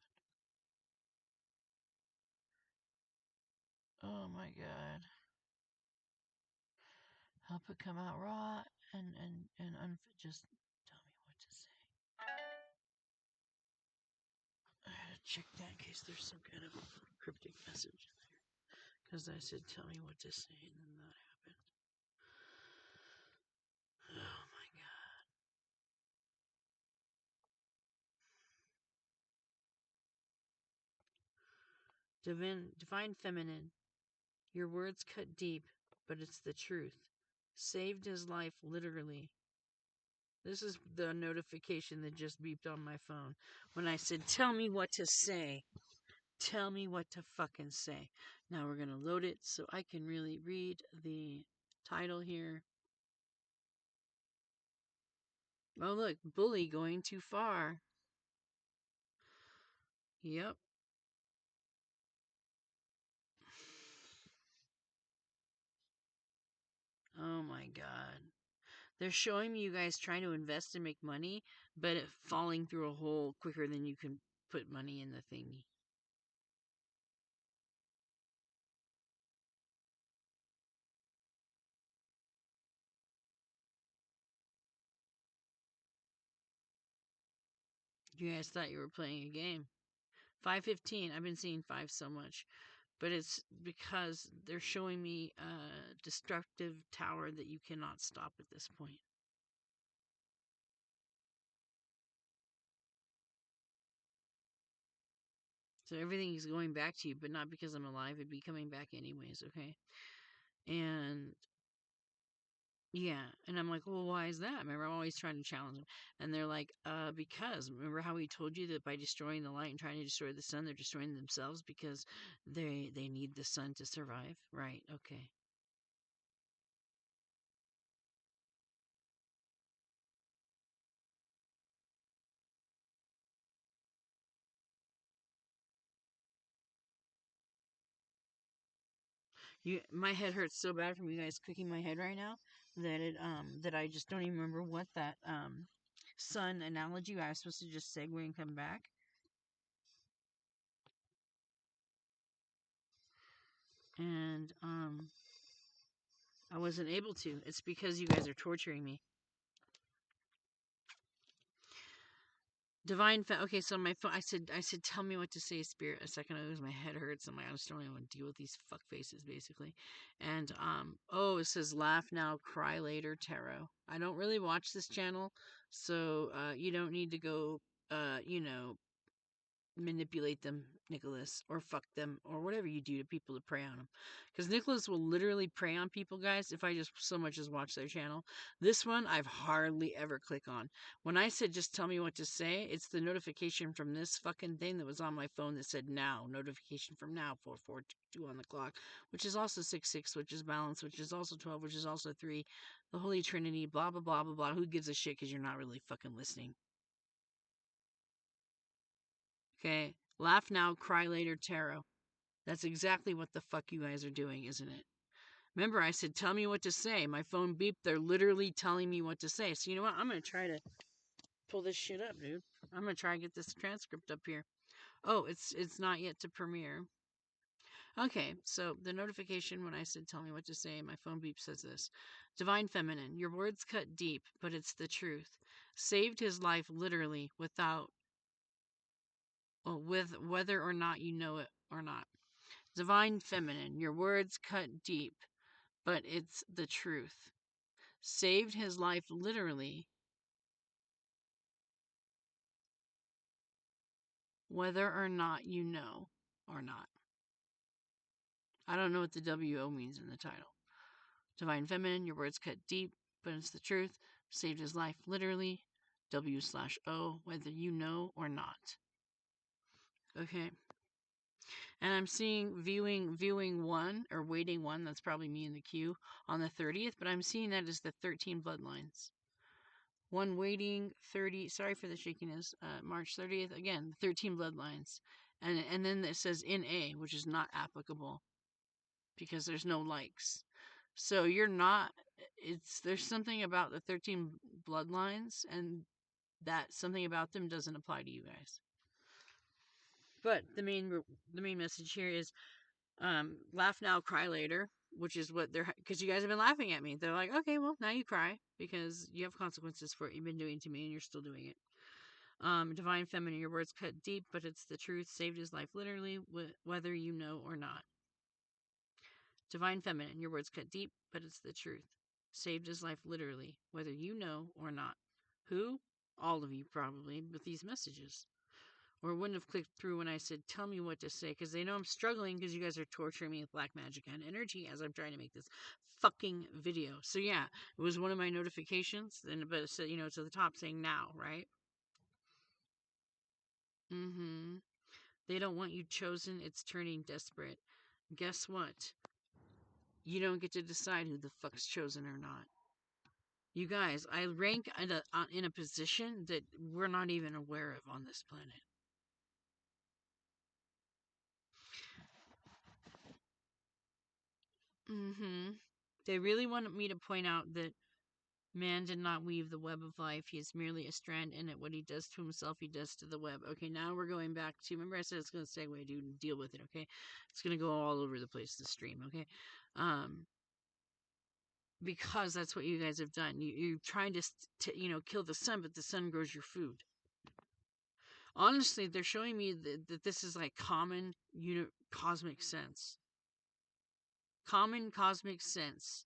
Oh my god. Help it come out raw and just tell me what to say. I had to check that in case there's some kind of cryptic message in there. Because I said, tell me what to say, and then that happened. Oh my god. Divine feminine. Your words cut deep, but it's the truth. Saved his life, literally. This is the notification that just beeped on my phone when I said, tell me what to say. Tell me what to fucking say. Now we're going to load it so I can really read the title here. Oh, look, bully going too far. Yep. Oh my god. They're showing me you guys trying to invest and make money, but it falling through a hole quicker than you can put money in the thingy. You guys thought you were playing a game. 5:15. I've been seeing 5 so much. But it's because they're showing me a destructive tower that you cannot stop at this point. So everything is going back to you, but not because I'm alive. It'd be coming back anyways, okay? And yeah, and I'm like, well, why is that? Remember, I'm always trying to challenge them. And they're like, because remember how we told you that by destroying the light and trying to destroy the sun, they're destroying themselves because they need the sun to survive? Right, okay. My head hurts so bad from you guys clicking my head right now that I just don't even remember what that sun analogy I was supposed to just segue and come back. And I wasn't able to. It's because you guys are torturing me. Okay, so my phone. I said, tell me what to say, Spirit. A second ago, because my head hurts. I'm like, I just don't even want to deal with these fuck faces, basically. And oh, it says, laugh now, cry later, tarot. I don't really watch this channel, so you don't need to go, you know, manipulate them, Nicholas, or fuck them, or whatever you do to people to prey on them. Because Nicholas will literally prey on people, guys, if I just so much as watch their channel. This one, I've hardly ever click on. When I said just tell me what to say, it's the notification from this fucking thing that was on my phone that said now, notification from now, 4422 on the clock, which is also 66, which is balance, which is also 12, which is also 3, the Holy Trinity, blah, blah, blah, blah, blah. Who gives a shit because you're not really fucking listening? Okay, laugh now, cry later, tarot. That's exactly what the fuck you guys are doing, isn't it? Remember, I said, tell me what to say. My phone beeped. They're literally telling me what to say. So you know what? I'm going to try to pull this shit up, dude. I'm going to try and get this transcript up here. Oh, it's not yet to premiere. Okay, so the notification when I said tell me what to say, my phone beep says this. Divine Feminine, your words cut deep, but it's the truth. Saved his life literally without, well, with whether or not you know it or not. Divine feminine, your words cut deep, but it's the truth. Saved his life literally, whether or not you know or not. I don't know what the WO means in the title. Divine feminine, your words cut deep, but it's the truth. Saved his life literally, W/O, whether you know or not. Okay. And I'm seeing viewing one or waiting one, that's probably me in the queue, on the 30th, but I'm seeing that as the 13 bloodlines. One waiting 30, sorry for the shakiness, March 30th, again, 13 bloodlines. And then it says in A, which is not applicable because there's no likes. So you're not, there's something about the 13 bloodlines, and that something about them doesn't apply to you guys. But the main message here is, laugh now, cry later, which is what they're, because you guys have been laughing at me. They're like, okay, well, now you cry because you have consequences for what you've been doing to me, and you're still doing it. Divine feminine, your words cut deep, but it's the truth. Saved his life literally, whether you know or not. Divine feminine, your words cut deep, but it's the truth. Saved his life literally, whether you know or not. Who? All of you, probably, with these messages. Or wouldn't have clicked through when I said, tell me what to say, because they know I'm struggling because you guys are torturing me with black magic and energy as I'm trying to make this fucking video. So yeah, it was one of my notifications, but it said, it's at the top saying now, right? Mm-hmm. They don't want you chosen. It's turning desperate. Guess what? You don't get to decide who the fuck's chosen or not. You guys, I rank in a position that we're not even aware of on this planet. Mm-hmm. They really wanted me to point out that man did not weave the web of life. He is merely a strand in it. What he does to himself, he does to the web. Okay, now we're going back to, remember I said it's going to segue, dude, deal with it, okay? It's going to go all over the place, the stream, okay? Because that's what you guys have done. You're trying to, kill the sun, but the sun grows your food. Honestly, they're showing me that this is like common cosmic sense. Common cosmic sense.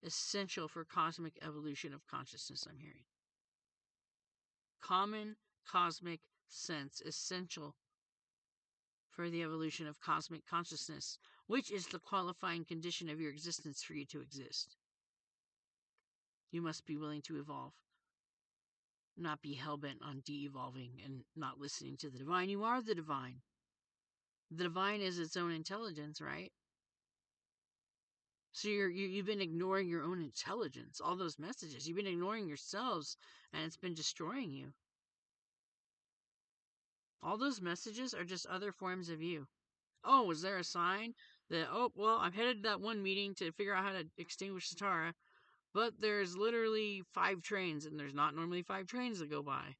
Essential for cosmic evolution of consciousness, I'm hearing. Common cosmic sense. Essential for the evolution of cosmic consciousness, which is the qualifying condition of your existence for you to exist. You must be willing to evolve. Not be hell-bent on de-evolving and not listening to the divine. You are the divine. The divine is its own intelligence, right? So you've been ignoring your own intelligence, all those messages. You've been ignoring yourselves, and it's been destroying you. All those messages are just other forms of you. Oh, was there a sign that, oh, well, I'm headed to that one meeting to figure out how to extinguish the Tara, but there's literally 5 trains, and there's not normally 5 trains that go by.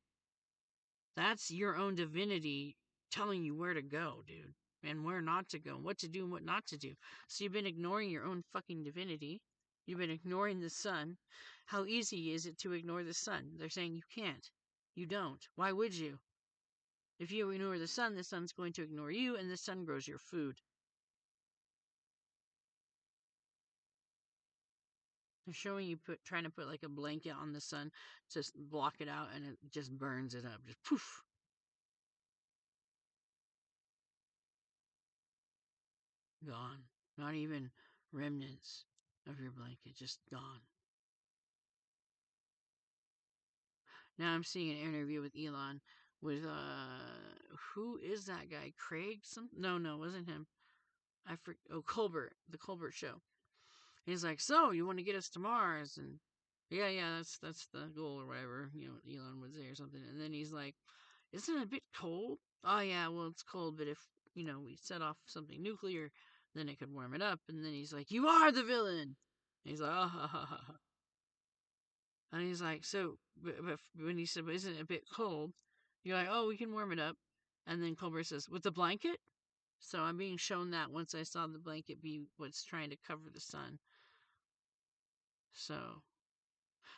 That's your own divinity telling you where to go, dude, and where not to go, what to do and what not to do. So you've been ignoring your own fucking divinity. You've been ignoring the sun. How easy is it to ignore the sun? They're saying you can't. You don't. Why would you? If you ignore the sun's going to ignore you, and the sun grows your food. They're showing you trying to put like a blanket on the sun to block it out, and it just burns it up. Just poof. Gone. Not even remnants of your blanket. Just gone. Now I'm seeing an interview with Elon with who is that guy? Craig? No, it wasn't him. Colbert, the Colbert show. He's like, so you want to get us to Mars? And yeah, that's the goal or whatever. Elon would say or something. And then he's like, isn't it a bit cold? Oh yeah, well it's cold, but if we set off something nuclear, then it could warm it up. And then he's like, you are the villain. And he's like, oh ha ha ha. And he's like, so, but when he said, but isn't it a bit cold? You're like, oh, we can warm it up. And then Colbert says, with the blanket? So I'm being shown that once I saw the blanket be what's trying to cover the sun. So,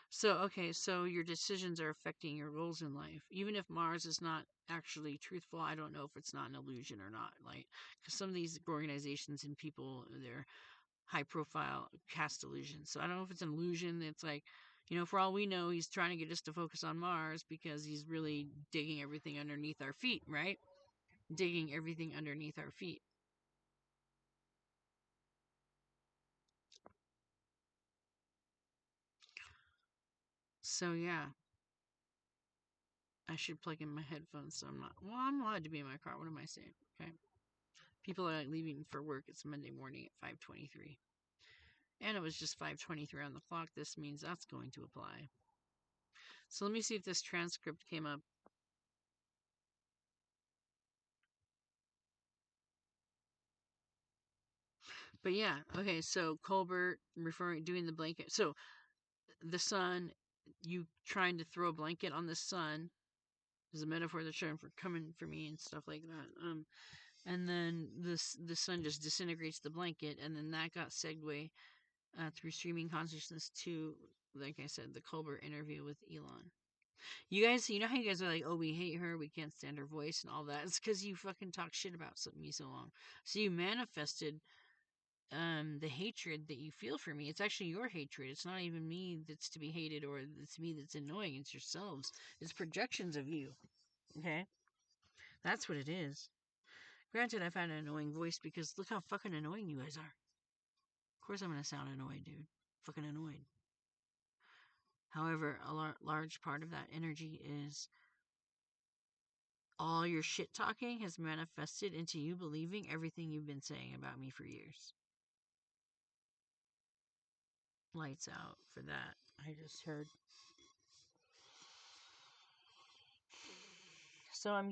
So, okay, so your decisions are affecting your goals in life. Even if Mars is not actually truthful, I don't know if it's not an illusion or not. Like, because some of these organizations and people, they're high profile cast illusions. So I don't know if it's an illusion. It's like, for all we know, he's trying to get us to focus on Mars because he's really digging everything underneath our feet, right? Digging everything underneath our feet. So yeah, I should plug in my headphones so I'm not. Well, I'm allowed to be in my car. What am I saying? Okay. People are leaving for work. It's Monday morning at 5:23, and it was just 5:23 on the clock. This means that's going to apply. So let me see if this transcript came up. But yeah, okay. So Colbert doing the blanket. So the sun, you trying to throw a blanket on the sun is a metaphor that's showing for coming for me and stuff like that. And then the sun just disintegrates the blanket, and then that got segue through streaming consciousness to, like I said, the Colbert interview with Elon. You guys, you know how you guys are like, oh, we hate her, we can't stand her voice and all that. It's because you fucking talk shit about me so long. So you manifested the hatred that you feel for me. It's actually your hatred. It's not even me that's to be hated, or it's me that's annoying. It's yourselves. It's projections of you. Okay, that's what it is. Granted, I've had an annoying voice because look how fucking annoying you guys are. Of course, I'm gonna sound annoyed, dude. Fucking annoyed. However, a large part of that energy is all your shit talking has manifested into you believing everything you've been saying about me for years. Lights out for that. I just heard. So I'm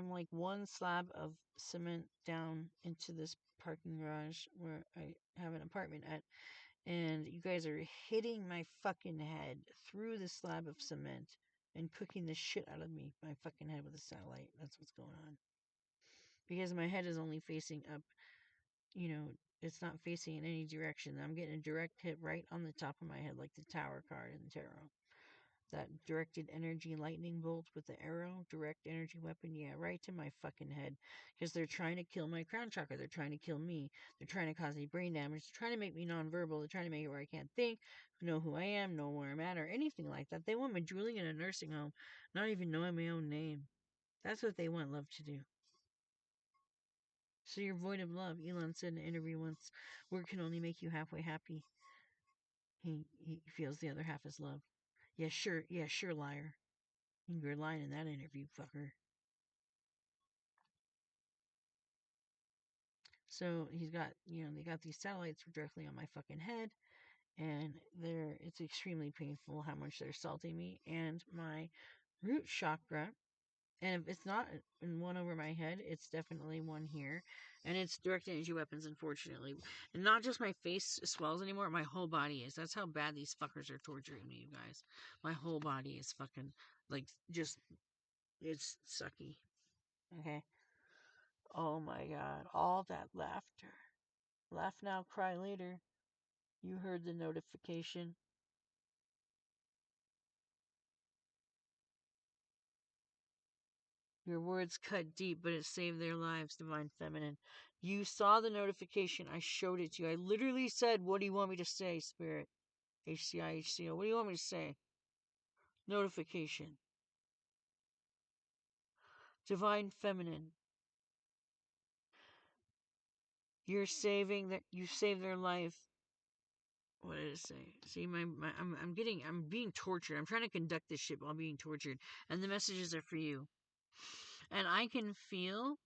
like one slab of cement down into this parking garage where I have an apartment at, and you guys are hitting my fucking head through the slab of cement and cooking the shit out of me, my fucking head with a satellite. That's what's going on. Because my head is only facing up, you know, it's not facing in any direction. I'm getting a direct hit right on the top of my head, like the tower card in the tarot. That directed energy lightning bolt with the arrow, direct energy weapon, yeah, right to my fucking head. Because they're trying to kill my crown chakra. They're trying to kill me. They're trying to cause me brain damage. They're trying to make me nonverbal. They're trying to make it where I can't think, know who I am, know where I'm at, or anything like that. They want me drooling in a nursing home, not even knowing my own name. That's what they want love to do. So you're void of love. Elon said in an interview once, work can only make you halfway happy. He feels the other half is love. Yeah, sure, liar. You were lying in that interview, fucker. So he's got, they got these satellites directly on my fucking head, and it's extremely painful how much they're salting me and my root chakra. And if it's not in one over my head, it's definitely one here. And it's direct energy weapons, unfortunately. And not just my face swells anymore, my whole body is. That's how bad these fuckers are torturing me, you guys. My whole body is fucking, like, just, it's sucky. Okay? Oh my god, all that laughter. Laugh now, cry later. You heard the notification. Your words cut deep, but it saved their lives, Divine Feminine. You saw the notification. I showed it to you. I literally said, what do you want me to say, Spirit? HCI, HCO. What do you want me to say? Notification. Divine Feminine. You saved their life. What did it say? See, I'm being tortured. I'm trying to conduct this shit while being tortured. And the messages are for you. And I can feel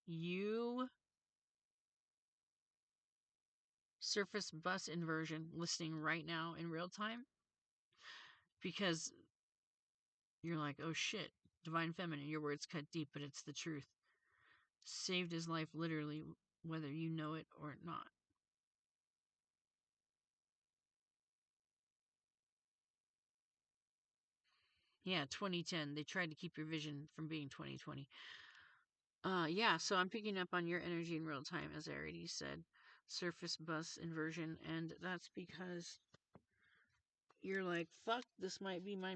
you surface bus inversion listening right now in real time because you're like, oh shit, Divine Feminine, your words cut deep, but it's the truth. Saved his life literally, whether you know it or not. Yeah, 2010. They tried to keep your vision from being 2020. Yeah, so I'm picking up on your energy in real time, as I already said. Surface bus inversion, and that's because you're like, fuck, this might be my,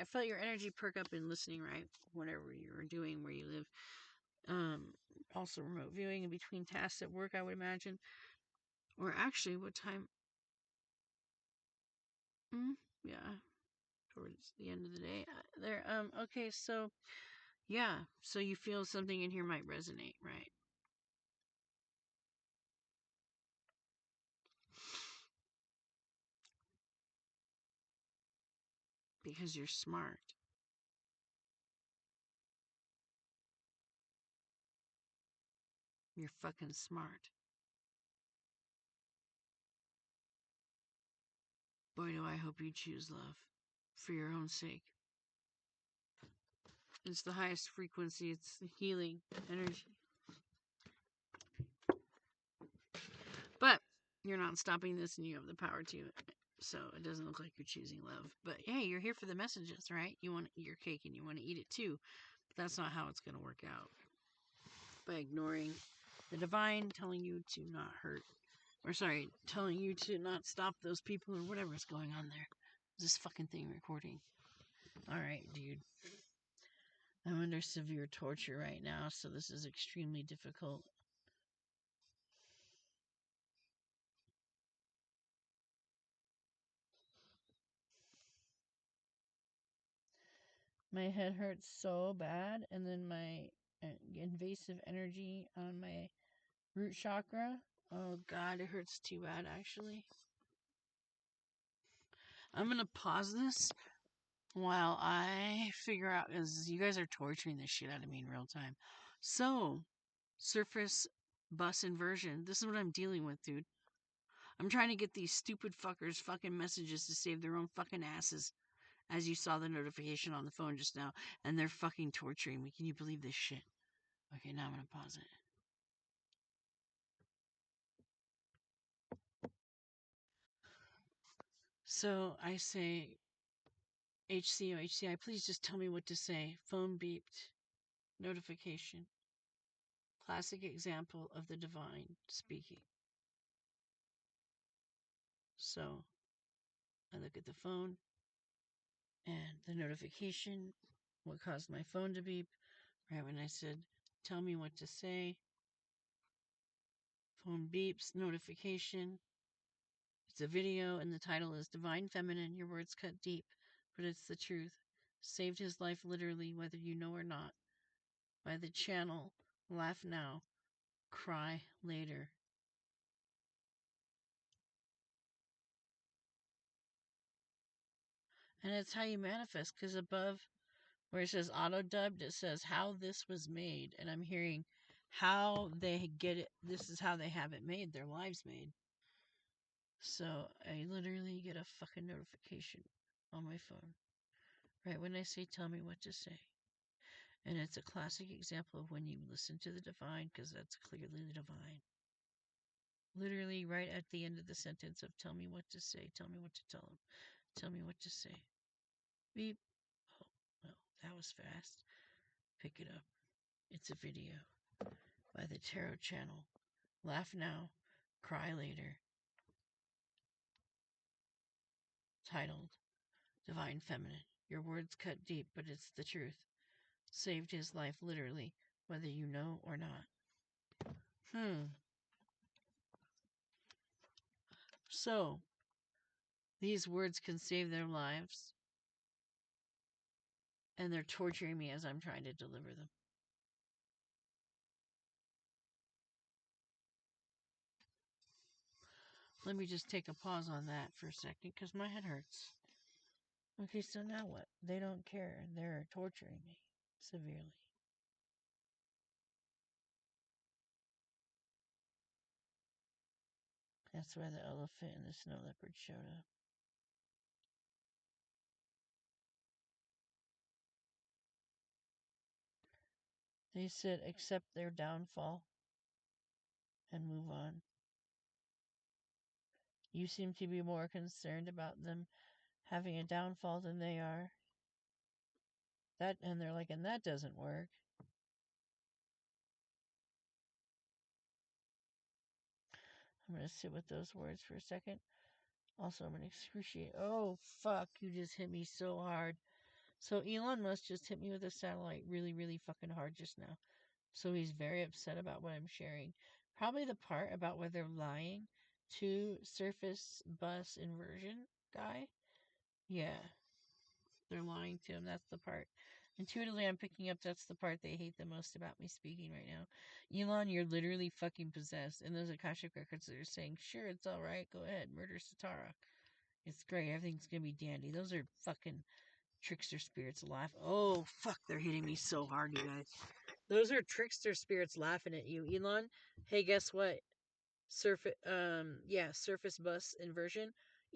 I felt your energy perk up in listening, right? Whatever you were doing where you live. Also remote viewing in between tasks at work, I would imagine. Or actually, what time? Yeah, towards the end of the day. There. Okay, so yeah, so you feel something in here might resonate, right? Because you're smart. You're fucking smart. Boy, do I hope you choose love for your own sake. It's the highest frequency. It's the healing energy. But you're not stopping this, and you have the power to. So it doesn't look like you're choosing love. But hey, you're here for the messages, right? You want your cake and you want to eat it too. But that's not how it's going to work out. By ignoring the divine telling you to not hurt. Or sorry, telling you to not stop those people or whatever's going on there. This fucking thing recording. Alright, dude. I'm under severe torture right now, so this is extremely difficult. My head hurts so bad, and then my invasive energy on my root chakra. Oh god, it hurts too bad, actually. I'm gonna pause this while I figure out, because you guys are torturing the shit out of me in real time. So, surface bus inversion. This is what I'm dealing with, dude. I'm trying to get these stupid fuckers fucking messages to save their own fucking asses. As you saw the notification on the phone just now, and they're fucking torturing me. Can you believe this shit? Okay, now I'm gonna pause it. So I say, HCO, HCI, please just tell me what to say. Phone beeped. Notification. Classic example of the divine speaking. So I look at the phone and the notification, what caused my phone to beep, right when I said, tell me what to say. Phone beeps, notification. It's a video, and the title is Divine Feminine, Your Words Cut Deep, but it's the truth. Saved his life literally, whether you know or not. By the channel, Laugh Now, Cry Later. And it's how you manifest, because above where it says auto dubbed, it says how this was made. And I'm hearing how they get it. This is how they have it made, their lives made. So I literally get a fucking notification on my phone. Right when I say, tell me what to say. And it's a classic example of when you listen to the divine, because that's clearly the divine. Literally right at the end of the sentence of tell me what to say, tell me what to tell him, tell me what to say. Beep. Oh, well, that was fast. Pick it up. It's a video by the Tarot Channel. Laugh now, cry later. Titled Divine Feminine. Your words cut deep, but it's the truth. Saved his life literally, whether you know or not. So, these words can save their lives, and they're torturing me as I'm trying to deliver them. Let me just take a pause on that for a second, because my head hurts. Okay, so now what? They don't care. They're torturing me severely. That's why the elephant and the snow leopard showed up. They said accept their downfall and move on. You seem to be more concerned about them having a downfall than they are. And they're like, and that doesn't work. I'm going to sit with those words for a second. Also, I'm an excruciate. Oh, fuck. You just hit me so hard. So Elon Musk just hit me with a satellite really, really fucking hard just now. So he's very upset about what I'm sharing. Probably the part about where they're lying to surface bus inversion guy. Yeah, they're lying to him. That's the part. Intuitively, I'm picking up that's the part they hate the most about me speaking right now. Elon, you're literally fucking possessed. And those Akashic records that are saying, sure, it's all right. Go ahead. Murder Satara. It's great. Everything's going to be dandy. Those are fucking trickster spirits alive. Oh, fuck. They're hitting me so hard, you guys. Those are trickster spirits laughing at you, Elon. Hey, guess what? Surface bus inversion.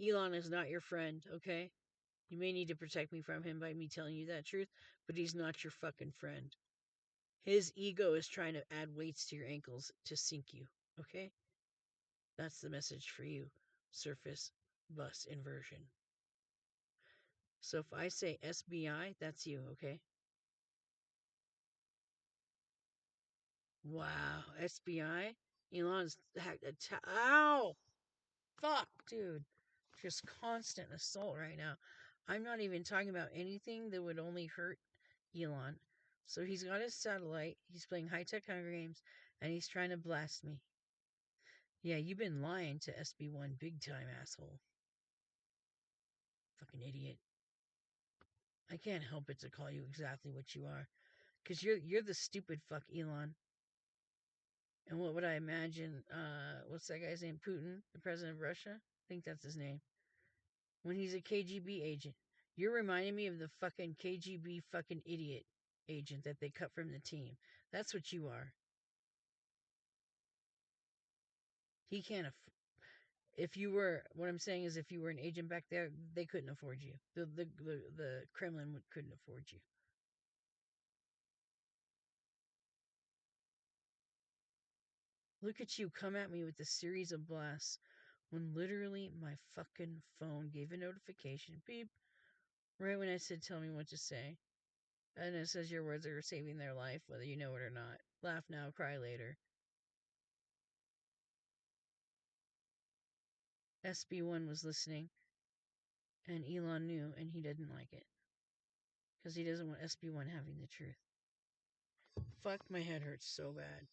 Elon is not your friend, okay? You may need to protect me from him by me telling you that truth, but he's not your fucking friend. His ego is trying to add weights to your ankles to sink you, okay? That's the message for you. Surface bus inversion. So if I say SBI, that's you, okay? Wow, SBI? Elon's ow! Fuck, dude. Just constant assault right now. I'm not even talking about anything that would only hurt Elon. So he's got his satellite, he's playing high-tech Hunger Games, and he's trying to blast me. Yeah, you've been lying to SB1 big time, asshole. Fucking idiot. I can't help it to call you exactly what you are. Because you're the stupid fuck, Elon. And what would I imagine, what's that guy's name? Putin, the president of Russia? I think that's his name. When he's a KGB agent. You're reminding me of the fucking KGB fucking idiot agent that they cut from the team. That's what you are. He can't if you were, what I'm saying is, if you were an agent back there, they couldn't afford you. The Kremlin couldn't afford you. Look at you come at me with a series of blasts when literally my fucking phone gave a notification, beep, right when I said tell me what to say. And it says your words are saving their life, whether you know it or not. Laugh now, cry later. SB1 was listening, and Elon knew, and he didn't like it. Because he doesn't want SB1 having the truth. Fuck, my head hurts so bad.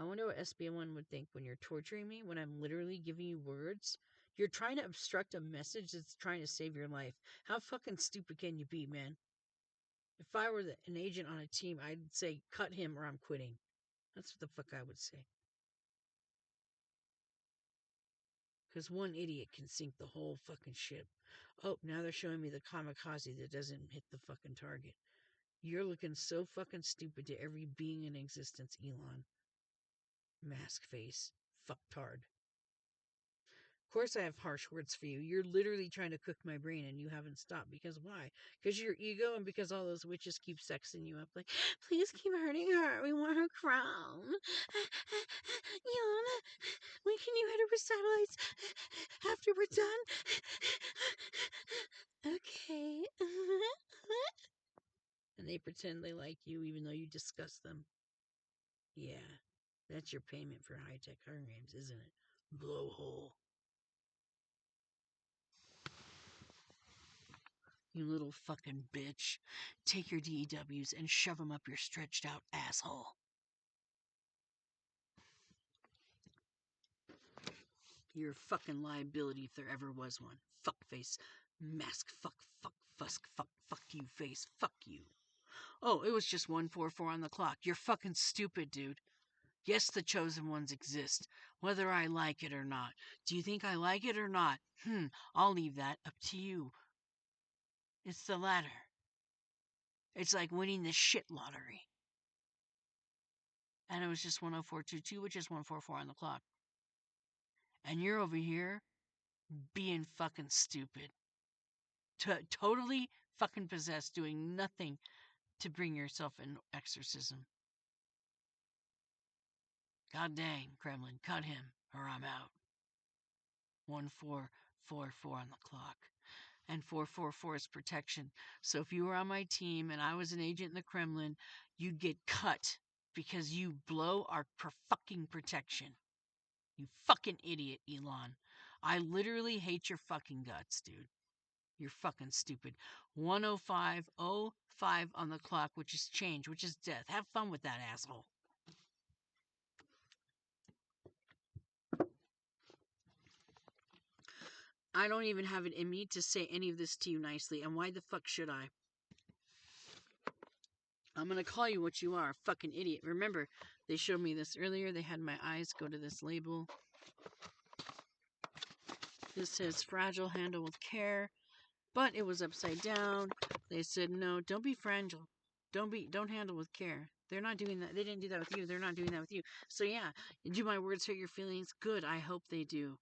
I wonder what SB1 would think when you're torturing me, when I'm literally giving you words. You're trying to obstruct a message that's trying to save your life. How fucking stupid can you be, man? If I were an agent on a team, I'd say, cut him or I'm quitting. That's what the fuck I would say. Because one idiot can sink the whole fucking ship. Oh, now they're showing me the kamikaze that doesn't hit the fucking target. You're looking so fucking stupid to every being in existence, Elon. Mask face. Fucktard. Of course I have harsh words for you. You're literally trying to cook my brain and you haven't stopped. Because why? Because your ego and because all those witches keep sexing you up. Like, please keep hurting her. We want her crown. Yana, when can you hit her with satellites after we're done? Okay. And they pretend they like you even though you disgust them. Yeah. That's your payment for high-tech Hunger Games, isn't it? Blowhole. You little fucking bitch. Take your DEWs and shove them up your stretched out asshole. You're a fucking liability if there ever was one. Fuckface. Mask. Fuck you face. Fuck you. Oh, it was just 144 on the clock. You're fucking stupid, dude. Yes, the chosen ones exist, whether I like it or not. Do you think I like it or not? I'll leave that up to you. It's the latter. It's like winning the shit lottery. And it was just 10422, which is 144 on the clock. And you're over here being fucking stupid. Totally fucking possessed, doing nothing to bring yourself an exorcism. God dang, Kremlin, cut him, or I'm out. 1444 on the clock. And 444 is protection. So if you were on my team and I was an agent in the Kremlin, you'd get cut because you blow our fucking protection. You fucking idiot, Elon. I literally hate your fucking guts, dude. You're fucking stupid. 105:05 on the clock, which is change, which is death. Have fun with that, asshole. I don't even have it in me to say any of this to you nicely, and why the fuck should I? I'm gonna call you what you are, a fucking idiot. Remember, they showed me this earlier. They had my eyes go to this label. This says fragile, handle with care, but it was upside down. They said, no, don't be fragile. Don't handle with care. They're not doing that. They didn't do that with you. They're not doing that with you. So yeah, do my words hurt your feelings? Good. I hope they do.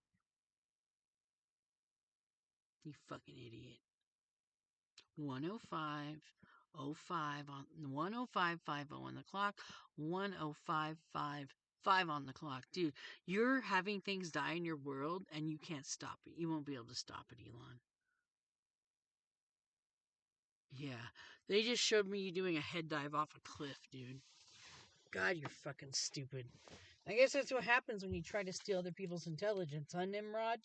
You fucking idiot. 105:05 on 105:50 on the clock. 105:55 on the clock. Dude, you're having things die in your world and you can't stop it. You won't be able to stop it, Elon. Yeah. They just showed me you doing a head dive off a cliff, dude. God, you're fucking stupid. I guess that's what happens when you try to steal other people's intelligence, huh, Nimrod?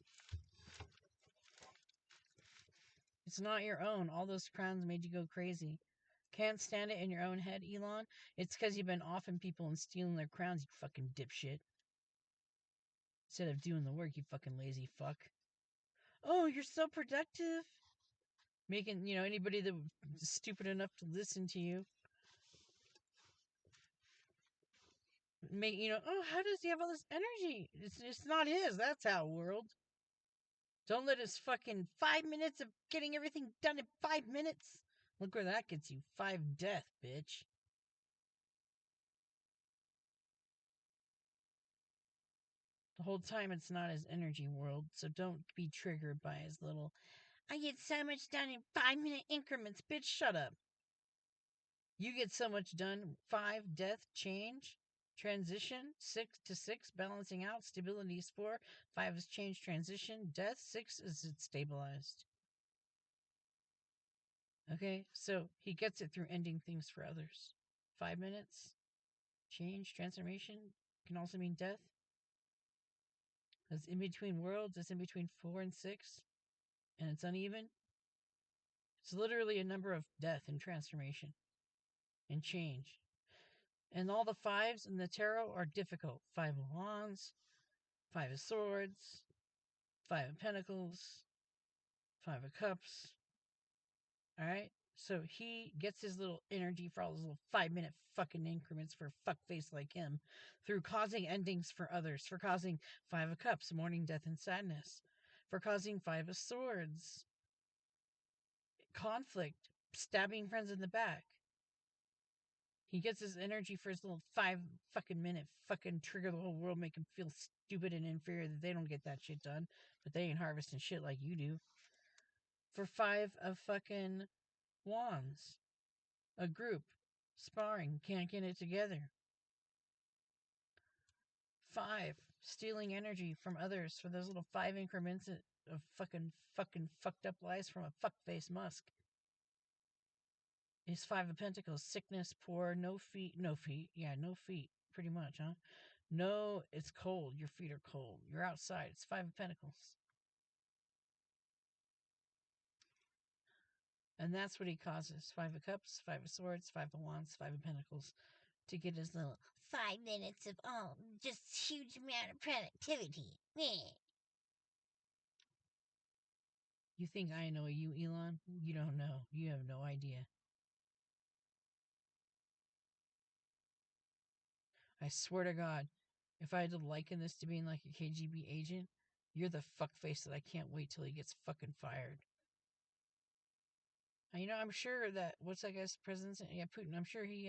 It's not your own. All those crowns made you go crazy. Can't stand it in your own head, Elon? It's because you've been offing people and stealing their crowns, you fucking dipshit. Instead of doing the work, you fucking lazy fuck. Oh, you're so productive. Making, anybody that was stupid enough to listen to you. Oh, how does he have all this energy? It's not his. That's how, world. Don't let us fucking 5 minutes of getting everything done in 5 minutes. Look where that gets you. 5 death, bitch. The whole time it's not his energy, world, so don't be triggered by his little, I get so much done in 5-minute increments, bitch, shut up. You get so much done. 5, death, change, transition, 6 to 6, balancing out, stability is 4, 5 is change, transition, death, 6 is it stabilized. Okay, so he gets it through ending things for others. 5 minutes, change, transformation, can also mean death. It's in between worlds, it's in between 4 and 6, and it's uneven. It's literally a number of death and transformation and change. And all the 5s in the tarot are difficult. 5 of Wands, 5 of Swords, 5 of Pentacles, 5 of Cups. Alright? So he gets his little energy for all those little 5-minute fucking increments for a fuckface like him through causing endings for others, for causing 5 of Cups, mourning, death, and sadness, for causing 5 of Swords, conflict, stabbing friends in the back. He gets his energy for his little 5 fucking minute fucking trigger the whole world, make him feel stupid and inferior that they don't get that shit done, but they ain't harvesting shit like you do. For 5 of fucking Wands. A group. Sparring. Can't get it together. 5. Stealing energy from others for those little 5 increments of fucking fucked up lies from a fuckface Musk. It's 5 of Pentacles. Sickness, poor, no feet. Yeah, no feet. Pretty much, huh? No, it's cold. Your feet are cold. You're outside. It's 5 of Pentacles. And that's what he causes. 5 of Cups, 5 of Swords, 5 of Wands, 5 of Pentacles. To get his little 5 minutes of, just huge amount of productivity. Meh. You think I know you, Elon? You don't know. You have no idea. I swear to God, if I had to liken this to being like a KGB agent, you're the fuckface that I can't wait till he gets fucking fired. I'm sure that, what's that guy's president? Yeah, Putin. I'm sure he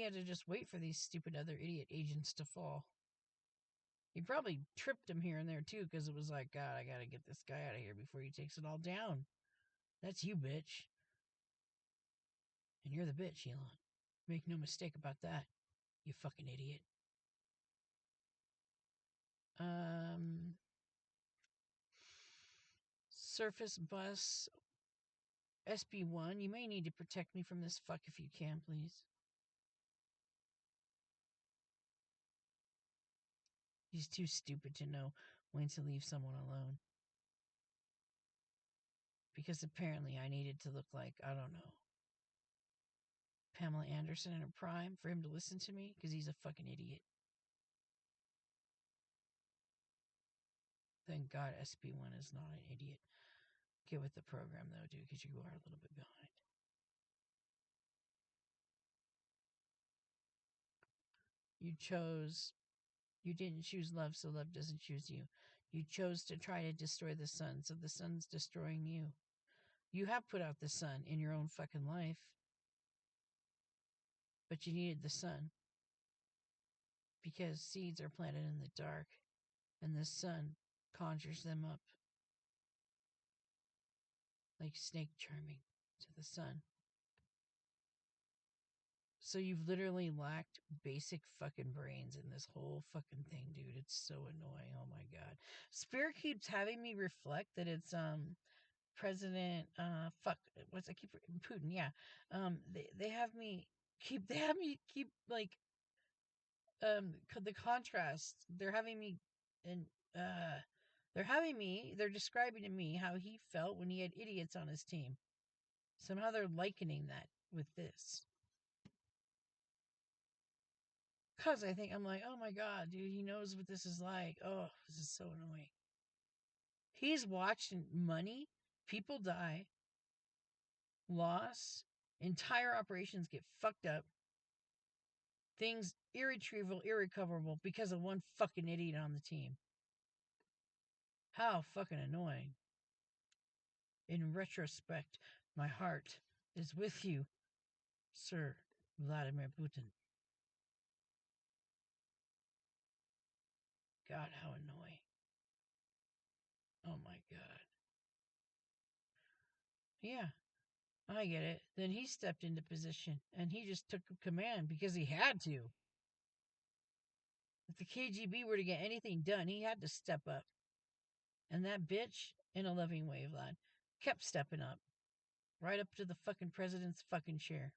had to just wait for these stupid other idiot agents to fall. He probably tripped him here and there too, because it was like, God, I gotta get this guy out of here before he takes it all down. That's you, bitch. And you're the bitch, Elon. Make no mistake about that, you fucking idiot. Surface bus SB1, you may need to protect me from this fuck if you can, please. He's too stupid to know when to leave someone alone. Because apparently I needed to look like, I don't know, Pamela Anderson in her prime for him to listen to me, because he's a fucking idiot. Thank God SB1 is not an idiot. Get with the program, though, dude, because you are a little bit behind. You didn't choose love, so love doesn't choose you. You chose to try to destroy the sun, so the sun's destroying you. You have put out the sun in your own fucking life, but you needed the sun because seeds are planted in the dark, and the sun conjures them up like snake charming to the sun. So you've literally lacked basic fucking brains in this whole fucking thing, dude. It's so annoying. Oh my god. Spirit keeps having me reflect that it's President what's I keep Putin, yeah. They have me keep like the contrast. And uh they're describing to me how he felt when he had idiots on his team. Somehow they're likening that with this. Because I'm like, oh my god, dude, he knows what this is like. Oh, this is so annoying. He's watching money, people die, loss, entire operations get fucked up, things irretrievable, irrecoverable because of one fucking idiot on the team. How fucking annoying. In retrospect, my heart is with you, Sir Vladimir Putin. God, how annoying. Oh my god. Yeah, I get it. Then he stepped into position and he just took command because he had to. If the KGB were to get anything done, he had to step up. And that bitch, in a loving way, Vlad, kept stepping up. Right up to the fucking president's fucking chair.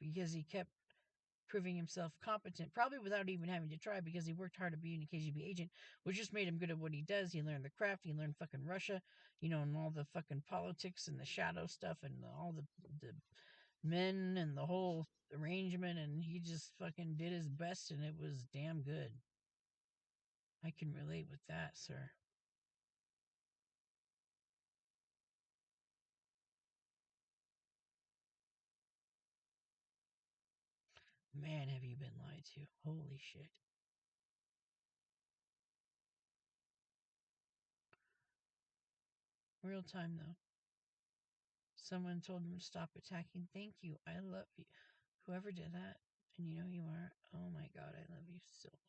Because he kept proving himself competent, probably without even having to try, because he worked hard at being a KGB agent, which just made him good at what he does. He learned the craft, he learned fucking Russia, and all the fucking politics and the shadow stuff and all the men and the whole arrangement, and he just fucking did his best, and it was damn good. I can relate with that, sir. Man, have you been lied to. Holy shit. Real time, though. Someone told him to stop attacking. Thank you. I love you. Whoever did that, and you know you are. Oh my god, I love you so much.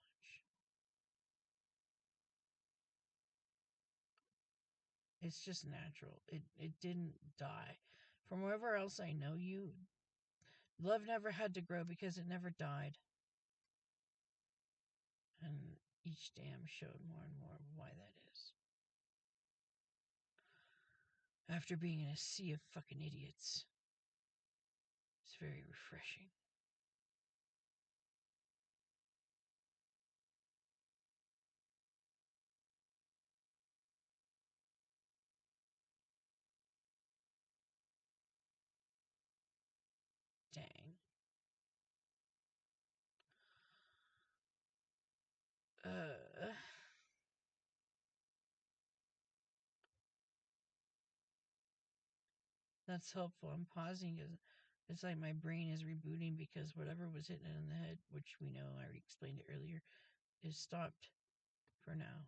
It's just natural. It didn't die. From wherever else I know you, love never had to grow because it never died. And each dam showed more and more of why that is. After being in a sea of fucking idiots, it's very refreshing. Dang. Uh, that's helpful. I'm pausing because it's like my brain is rebooting because whatever was hitting it in the head, which we know, I already explained it earlier, is stopped for now.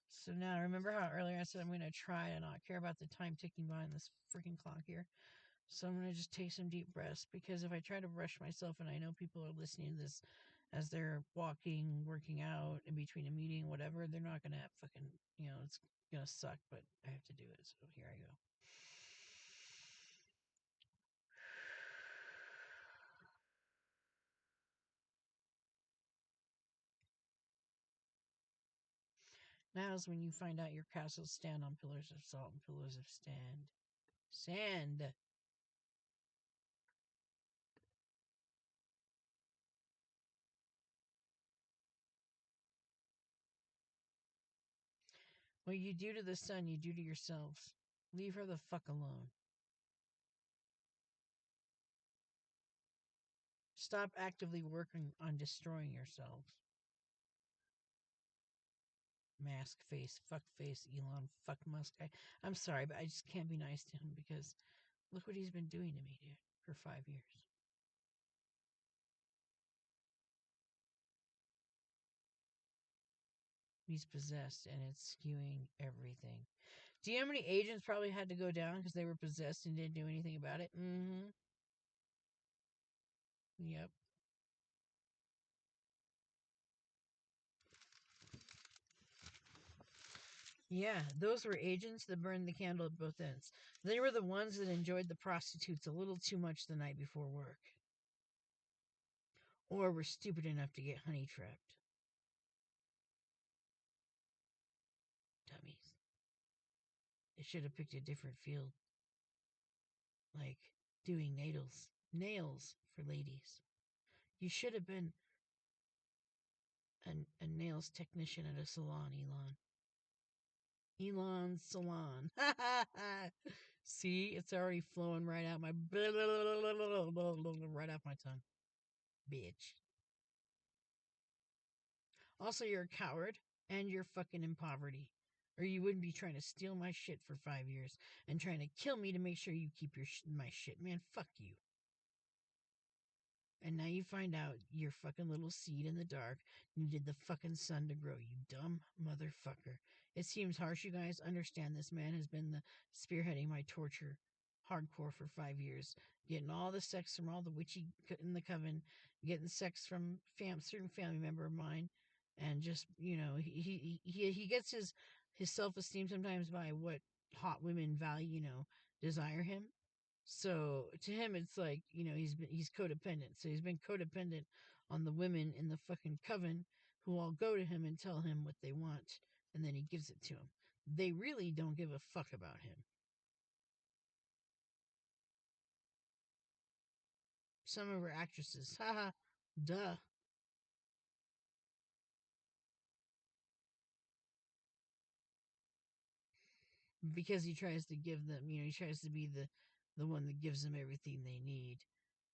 So now, remember how earlier I said I'm going to try to not care about the time ticking by on this freaking clock here? So I'm going to just take some deep breaths, because if I try to rush myself, and I know people are listening to this as they're walking, working out, in between a meeting, whatever, they're not going to have fucking, it's going to suck, but I have to do it. So here I go. Now is when you find out your castles stand on pillars of salt and pillars of sand. Sand. What you do to the sun, you do to yourselves. Leave her the fuck alone. Stop actively working on destroying yourselves. Mask face, fuck face, Elon, fuck Musk. I'm sorry, but I just can't be nice to him because look what he's been doing to me, dude, for 5 years. He's possessed and it's skewing everything. Do you know how many agents probably had to go down because they were possessed and didn't do anything about it? Mm-hmm. Yep. Yeah, those were agents that burned the candle at both ends. They were the ones that enjoyed the prostitutes a little too much the night before work. Or were stupid enough to get honey trapped. Dummies. They should have picked a different field. Like doing nails. Nails for ladies. You should have been a nails technician at a salon, Elon. Elon's salon. See, it's already flowing right out my right off my tongue. Bitch. Also, you're a coward and you're fucking in poverty. Or you wouldn't be trying to steal my shit for 5 years and trying to kill me to make sure you keep my shit. Man, fuck you. And now you find out your fucking little seed in the dark needed the fucking sun to grow, you dumb motherfucker. It seems harsh, you guys. Understand this man has been the spearheading my torture hardcore for 5 years. Getting all the sex from all the witchy in the coven, getting sex from certain family member of mine, and just, he gets his self-esteem sometimes by what hot women value, desire him. So to him, it's like, he's codependent. So he's been codependent on the women in the fucking coven who all go to him and tell him what they want, and then he gives it to them. They really don't give a fuck about him. Some of her actresses, haha, duh. Because he tries to give them, he tries to be the one that gives them everything they need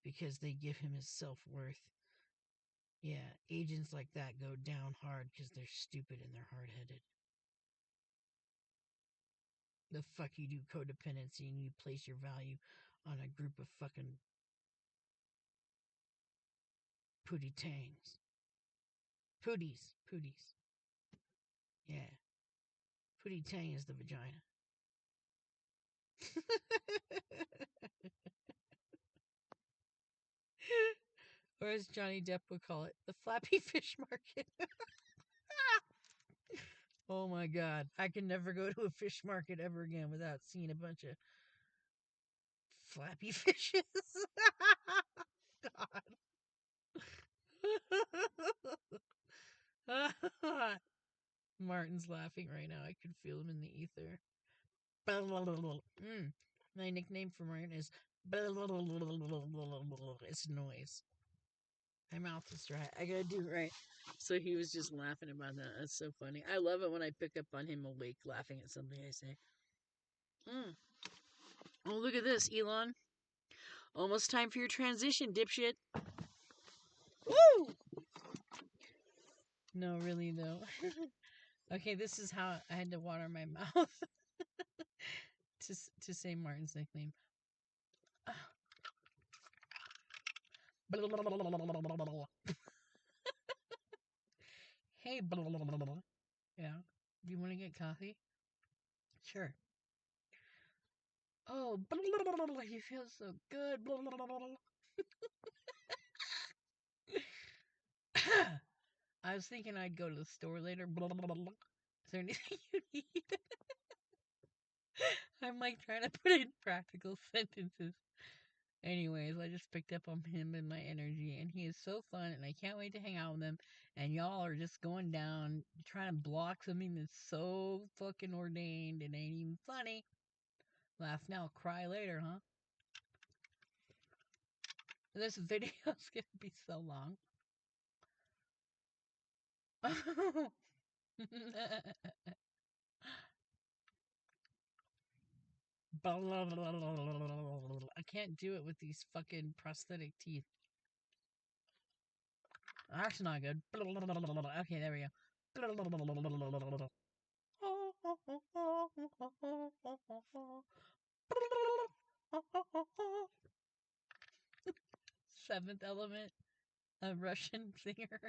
because they give him his self-worth. Yeah, agents like that go down hard because they're stupid and they're hard-headed. The fuck you do codependency and you place your value on a group of fucking pootie tangs. Pooties. Pooties. Yeah. Pootie tang is the vagina. Or as Johnny Depp would call it, the flappy fish market. Oh my god. I can never go to a fish market ever again without seeing a bunch of flappy fishes. God. Martin's laughing right now. I can feel him in the ether. My nickname for Martin is it's noise. My mouth is dry. I gotta do it right. So he was just laughing about that. That's so funny. I love it when I pick up on him awake laughing at something I say. Oh, look at this, Elon. Almost time for your transition, dipshit. Woo! No, really, though. Okay, this is how I had to water my mouth to say Martin's nickname. Hey, yeah. Do you want to get coffee? Sure. Oh, you feel so good. I was thinking I'd go to the store later. Is there anything you need? I'm like trying to put in practical sentences. Anyways, I just picked up on him and my energy, and he is so fun, and I can't wait to hang out with him. And y'all are just going down, trying to block something that's so fucking ordained. It ain't even funny. Laugh now, cry later, huh? This video's gonna be so long. I can't do it with these fucking prosthetic teeth. That's not good. Okay, there we go. Seventh Element, a Russian singer.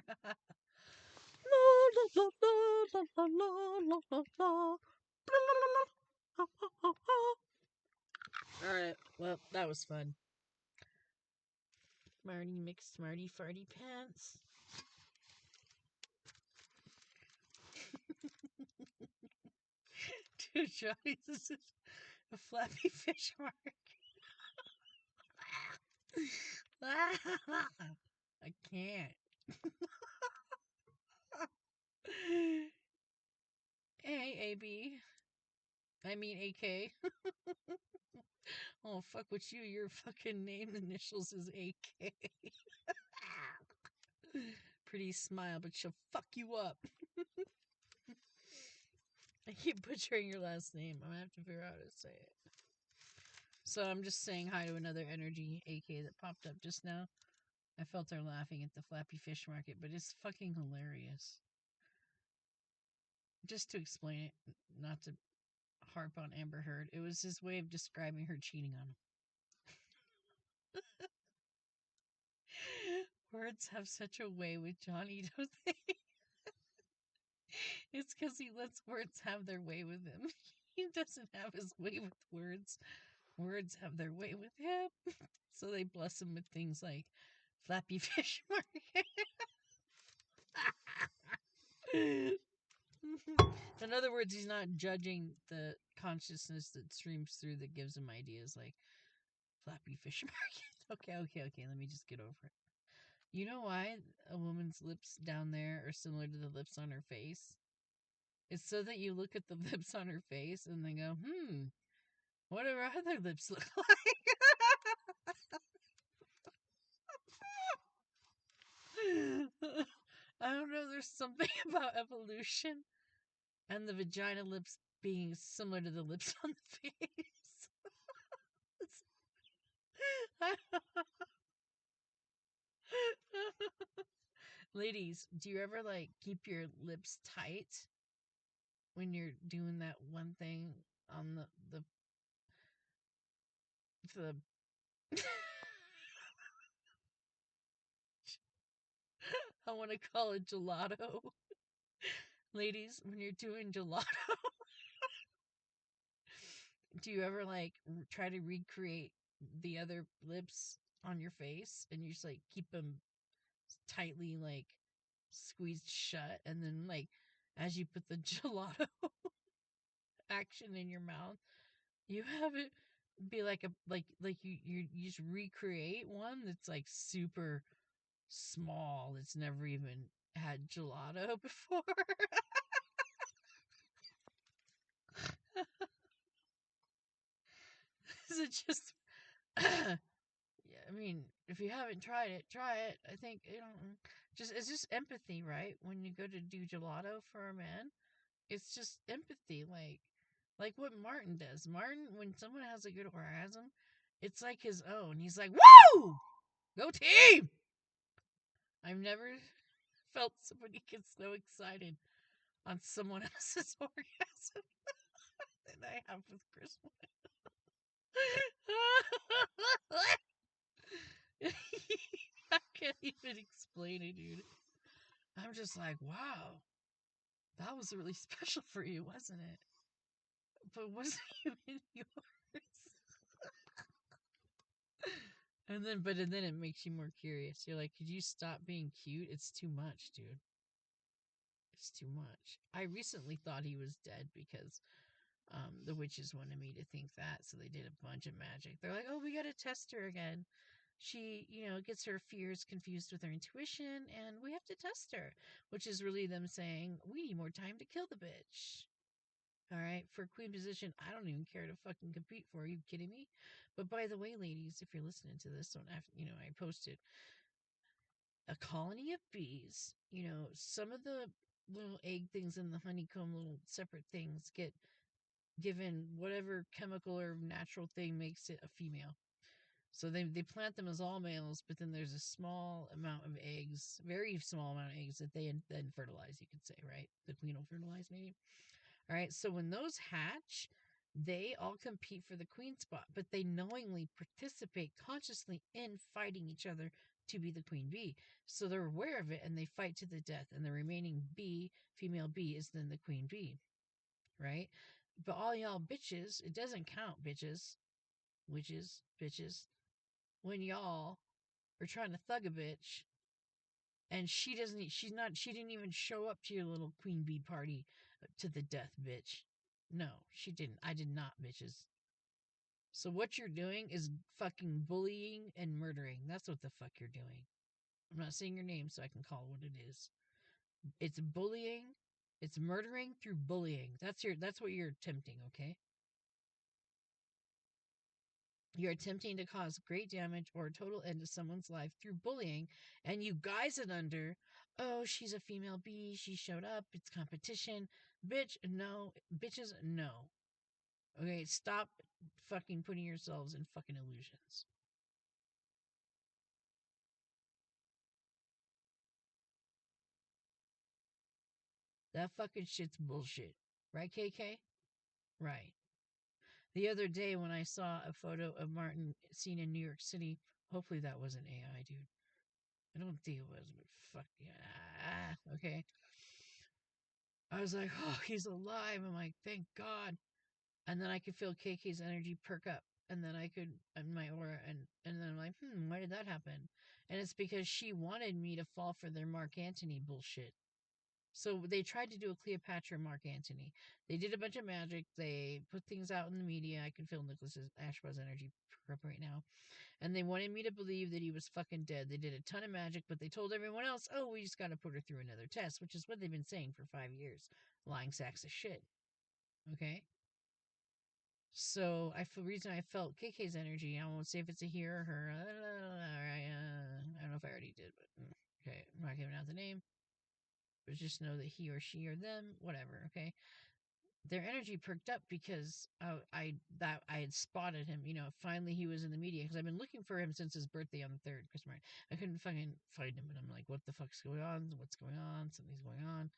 Alright, well, that was fun. Marty mixed Marty farty pants. Dude, Johnny, this is a flappy fish mark. I can't. Hey, AB. I mean, AK. Oh, fuck with you. Your fucking name initials is AK. Pretty smile, but she'll fuck you up. I keep butchering your last name. I'm gonna have to figure out how to say it. So I'm just saying hi to another energy AK that popped up just now. I felt her laughing at the Flappy Fish Market, but it's fucking hilarious. Just to explain it, not to harp on Amber Heard, it was his way of describing her cheating on him. Words have such a way with Johnny, don't they? It's because he lets words have their way with him. He doesn't have his way with words. Words have their way with him. So they bless him with things like Flappy Fish Market. In other words, he's not judging the consciousness that streams through that gives him ideas like Flappy Fish Market. Okay. Let me just get over it. You know why a woman's lips down there are similar to the lips on her face? It's so that you look at the lips on her face and then go, what do her other lips look like? I don't know, there's something about evolution and the vagina lips being similar to the lips on the face. Ladies, do you ever like keep your lips tight when you're doing that one thing on the I want to call it gelato. Ladies, when you're doing gelato, do you ever like try to recreate the other lips on your face and you just like keep them tightly like squeezed shut, and then like as you put the gelato action in your mouth, you have it be like a like you just recreate one that's like super small, that's never even had gelato before. Is it just yeah, I mean, if you haven't tried it, try it. I think just it's just empathy, right? When you go to do gelato for a man, it's just empathy, like what Martin does. Martin, when someone has a good orgasm, it's like his own. He's like, "Woo! Go team!" I've never felt somebody get so excited on someone else's orgasm than I have with Christmas. I can't even explain it, dude. I'm just like, wow, that was really special for you, wasn't it? But wasn't even yours. But then it makes you more curious. You're like, could you stop being cute? It's too much, dude. It's too much. I recently thought he was dead because the witches wanted me to think that, so they did a bunch of magic. They're like, oh, we gotta test her again. She, gets her fears confused with her intuition, and we have to test her. Which is really them saying, we need more time to kill the bitch. All right, for queen position, I don't even care to fucking compete for. Are you kidding me? But by the way, ladies, if you're listening to this, don't have, I posted a colony of bees. Some of the little egg things and the honeycomb little separate things get given whatever chemical or natural thing makes it a female. So they plant them as all males, but then there's a small amount of eggs, very small amount of eggs that they then fertilize, you could say, right? The queen will fertilize maybe. All right. So when those hatch, they all compete for the queen spot, but they knowingly participate consciously in fighting each other to be the queen bee. So they're aware of it and they fight to the death. And the remaining bee, female bee, is then the queen bee, right? But all y'all bitches, it doesn't count, bitches, witches, bitches, when y'all are trying to thug a bitch and she didn't even show up to your little queen bee party to the death, bitch. No, she didn't. I did not, bitches. So what you're doing is fucking bullying and murdering. That's what the fuck you're doing. I'm not saying your name so I can call it what it is. It's bullying. It's murdering through bullying. That's what you're attempting, okay? You're attempting to cause great damage or a total end to someone's life through bullying, and you guise it under, oh, she's a female bee, she showed up, it's competition. Bitch, no. Bitches, no. Okay, stop fucking putting yourselves in fucking illusions. That fucking shit's bullshit. Right, KK? Right. The other day when I saw a photo of Martin seen in New York City, hopefully that wasn't AI, dude. I don't think it was, but fuck yeah. Okay. I was like, oh, he's alive. I'm like, thank God. And then I could feel KK's energy perk up. And then I could, and my aura, and then I'm like, why did that happen? And it's because she wanted me to fall for their Mark Antony bullshit. So they tried to do a Cleopatra Mark Antony. They did a bunch of magic. They put things out in the media. I can feel Nicholas's Ashbuzz energy perk up right now. And they wanted me to believe that he was fucking dead. They did a ton of magic, but they told everyone else, oh, we just got to put her through another test, which is what they've been saying for 5 years. Lying sacks of shit. Okay? So I feel reason I felt KK's energy. I won't say if it's a he or her. I don't know if I already did, but okay, I'm not giving out the name. But just know that he or she or them, whatever. Okay, their energy perked up because I had spotted him. You know, finally he was in the media because I've been looking for him since his birthday on the 3rd, Chris Martin. I couldn't fucking find him, and I'm like, what the fuck's going on? What's going on? Something's going on.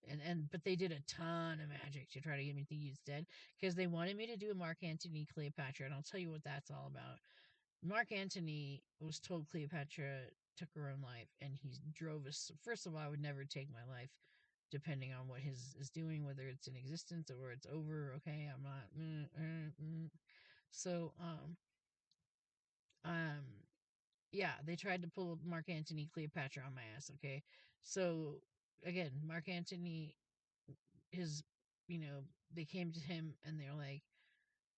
And but they did a ton of magic to try to get me to think he's dead because they wanted me to do a Mark Antony Cleopatra, and I'll tell you what that's all about. Mark Antony was told Cleopatra took her own life, and he drove us. First of all, I would never take my life, depending on what his is doing, whether it's in existence or it's over. Okay, I'm not. So, um, yeah, they tried to pull Mark Antony Cleopatra on my ass. Okay, so again, Mark Antony, his, you know, they came to him and they're like,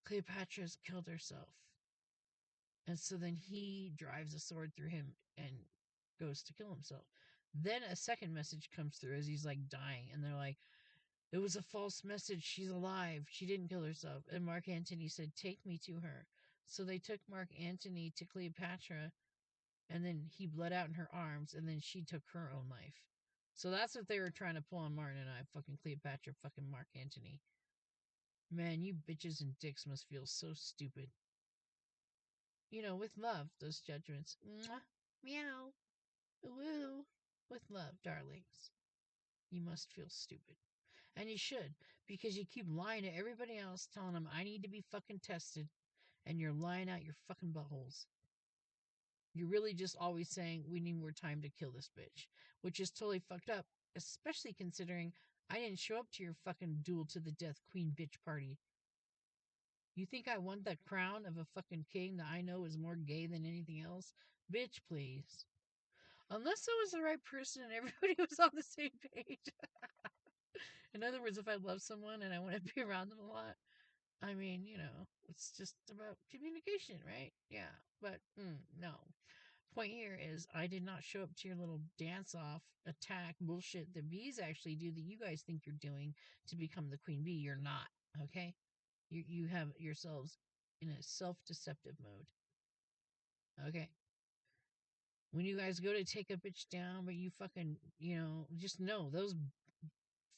Cleopatra's killed herself. And so then he drives a sword through him and goes to kill himself. Then a second message comes through as he's like dying, and they're like, it was a false message. She's alive. She didn't kill herself. And Mark Antony said, take me to her. So they took Mark Antony to Cleopatra, and then he bled out in her arms, and then she took her own life. So that's what they were trying to pull on Martin and I. Fucking Cleopatra, fucking Mark Antony. Man, you bitches and dicks must feel so stupid. You know, with love, those judgments. Mwah, meow, woo. With love, darlings. You must feel stupid. And you should, because you keep lying to everybody else, telling them, I need to be fucking tested, and you're lying out your fucking buttholes. You're really just always saying, we need more time to kill this bitch, which is totally fucked up, especially considering I didn't show up to your fucking duel to the death queen bitch party. You think I want the crown of a fucking king that I know is more gay than anything else? Bitch, please. Unless I was the right person and everybody was on the same page. In other words, if I love someone and I want to be around them a lot, I mean, you know, it's just about communication, right? Yeah, but no. Point here is I did not show up to your little dance off attack bullshit the bees actually do that you guys think you're doing to become the queen bee. You're not, okay? You have yourselves in a self-deceptive mode. Okay? When you guys go to take a bitch down, but you fucking, you know, just know those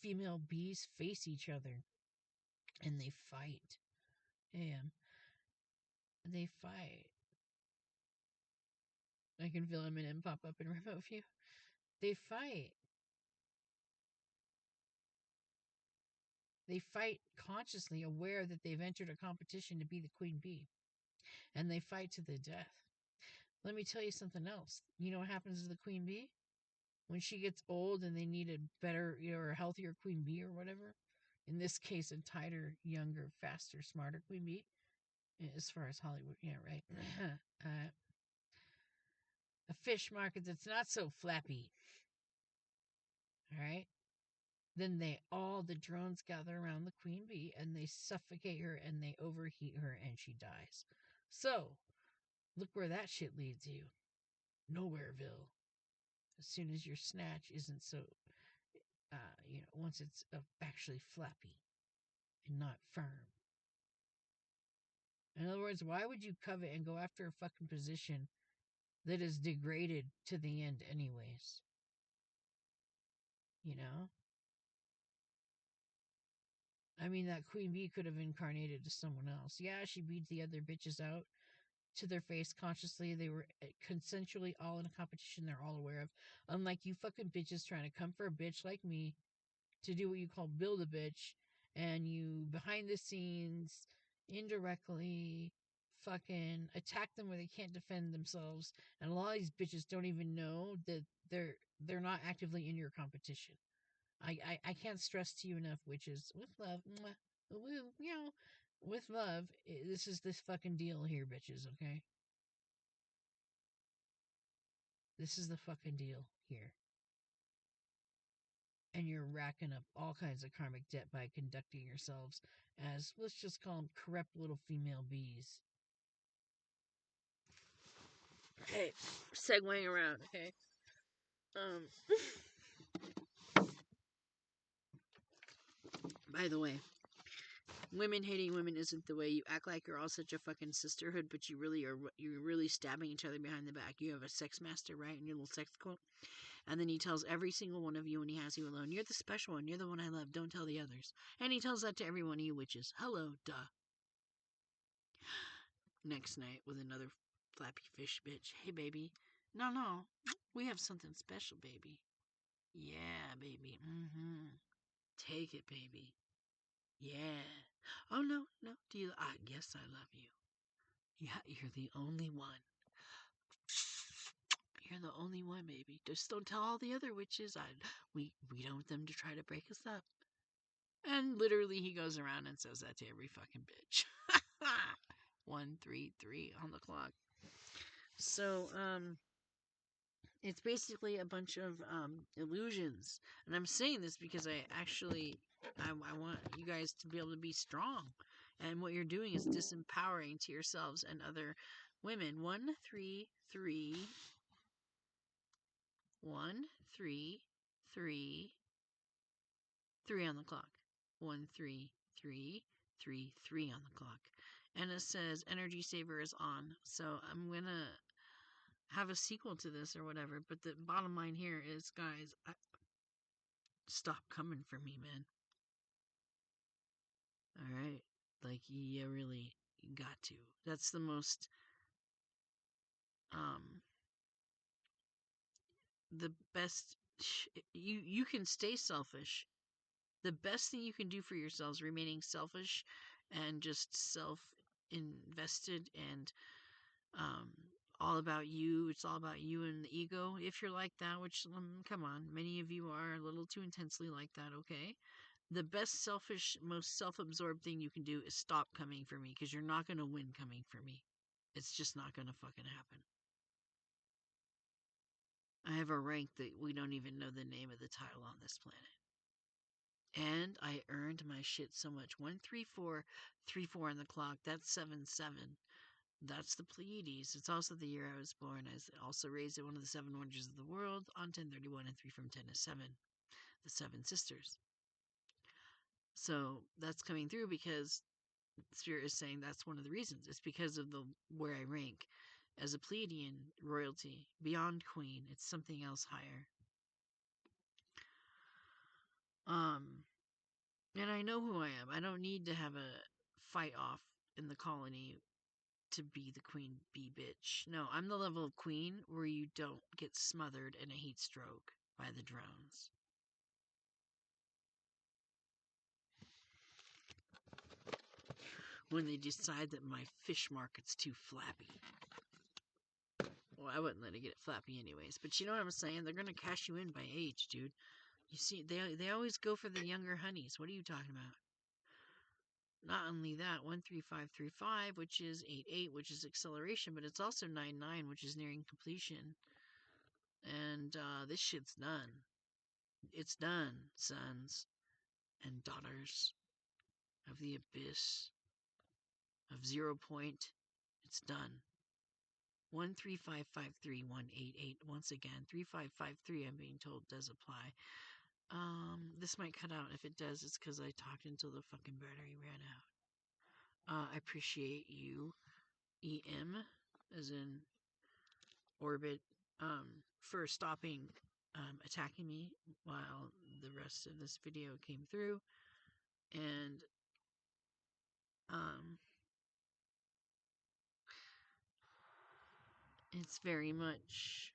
female bees face each other. and they fight. They fight. I can feel Eminem pop up in remote view. They fight. They fight consciously, aware that they've entered a competition to be the queen bee. And they fight to the death. Let me tell you something else. You know what happens to the queen bee? When she gets old and they need a better, or a healthier queen bee or whatever, in this case, a tighter, younger, faster, smarter queen bee, as far as Hollywood, yeah, right. A fish market that's not so flappy. All right. Then the drones gather around the queen bee and they suffocate her and they overheat her and she dies. So, look where that shit leads you. Nowhereville. As soon as your snatch isn't so, once it's actually flappy and not firm. In other words, why would you covet and go after a fucking position that is degraded to the end, anyways? You know? I mean, that queen bee could have incarnated to someone else. Yeah, she beat the other bitches out to their face consciously. They were consensually all in a competition they're all aware of. Unlike you fucking bitches trying to come for a bitch like me to do what you call build a bitch, and you behind the scenes indirectly fucking attack them where they can't defend themselves, and a lot of these bitches don't even know that they're not actively in your competition. I can't stress to you enough, witches, with love, with love, this is this fucking deal here, bitches, okay? This is the fucking deal here. And you're racking up all kinds of karmic debt by conducting yourselves as, let's just call them, corrupt little female bees. Okay, segueing around, okay? By the way, women hating women isn't the way. You act like you're all such a fucking sisterhood, but you're really stabbing each other behind the back. You have a sex master, right, in your little sex quote? And then he tells every single one of you when he has you alone, you're the special one, you're the one I love, don't tell the others. And he tells that to every one of you witches. Hello, duh. Next night with another flappy fish bitch. Hey, baby. No, we have something special, baby. Yeah, baby. Take it, baby. Yeah. Oh, no. Do you? Yes, I love you. Yeah, you're the only one. You're the only one, baby. Just don't tell all the other witches. We don't want them to try to break us up. And literally, he goes around and says that to every fucking bitch. 133 on the clock. So, it's basically a bunch of illusions. And I'm saying this because I want you guys to be able to be strong. And what you're doing is disempowering to yourselves and other women. 133 3 on the clock. 13333 on the clock. And it says energy saver is on. So I'm gonna have a sequel to this or whatever. But the bottom line here is, guys, stop coming for me, man. All right, like you really got to. That's the most the best. You can stay selfish. The best thing you can do for yourselves, remaining selfish and just self invested and um, all about you. It's all about you and the ego. If you're like that, which come on, many of you are a little too intensely like that. Okay, the best selfish, most self-absorbed thing you can do is stop coming for me, because you're not going to win coming for me. It's just not going to fucking happen. I have a rank that we don't even know the name of the title on this planet. And I earned my shit so much. 13434 on the clock. That's 77. That's the Pleiades. It's also the year I was born. I was also raised at one of the 7 wonders of the world on 1031, and 3 from 10 is 7. The 7 sisters. So that's coming through because Spirit is saying that's one of the reasons. It's because of the where I rank as a Pleiadian royalty, beyond queen. It's something else higher. And I know who I am. I don't need to have a fight off in the colony to be the queen bee bitch. No, I'm the level of queen where you don't get smothered in a heat stroke by the drones. When they decide that my fish market's too flappy. Well, I wouldn't let it get flappy anyways. But you know what I'm saying? They're gonna cash you in by age, dude. You see, they always go for the younger honeys. What are you talking about? Not only that, 13535, which is 88, which is acceleration, but it's also 99, which is nearing completion. And this shit's done. It's done, sons and daughters of the abyss of 0 point. It's done. 13553 Once again, 3553. I'm being told does apply. This might cut out. If it does, it's because I talked until the fucking battery ran out. I appreciate you, EM, as in orbit, for stopping attacking me while the rest of this video came through. And it's very much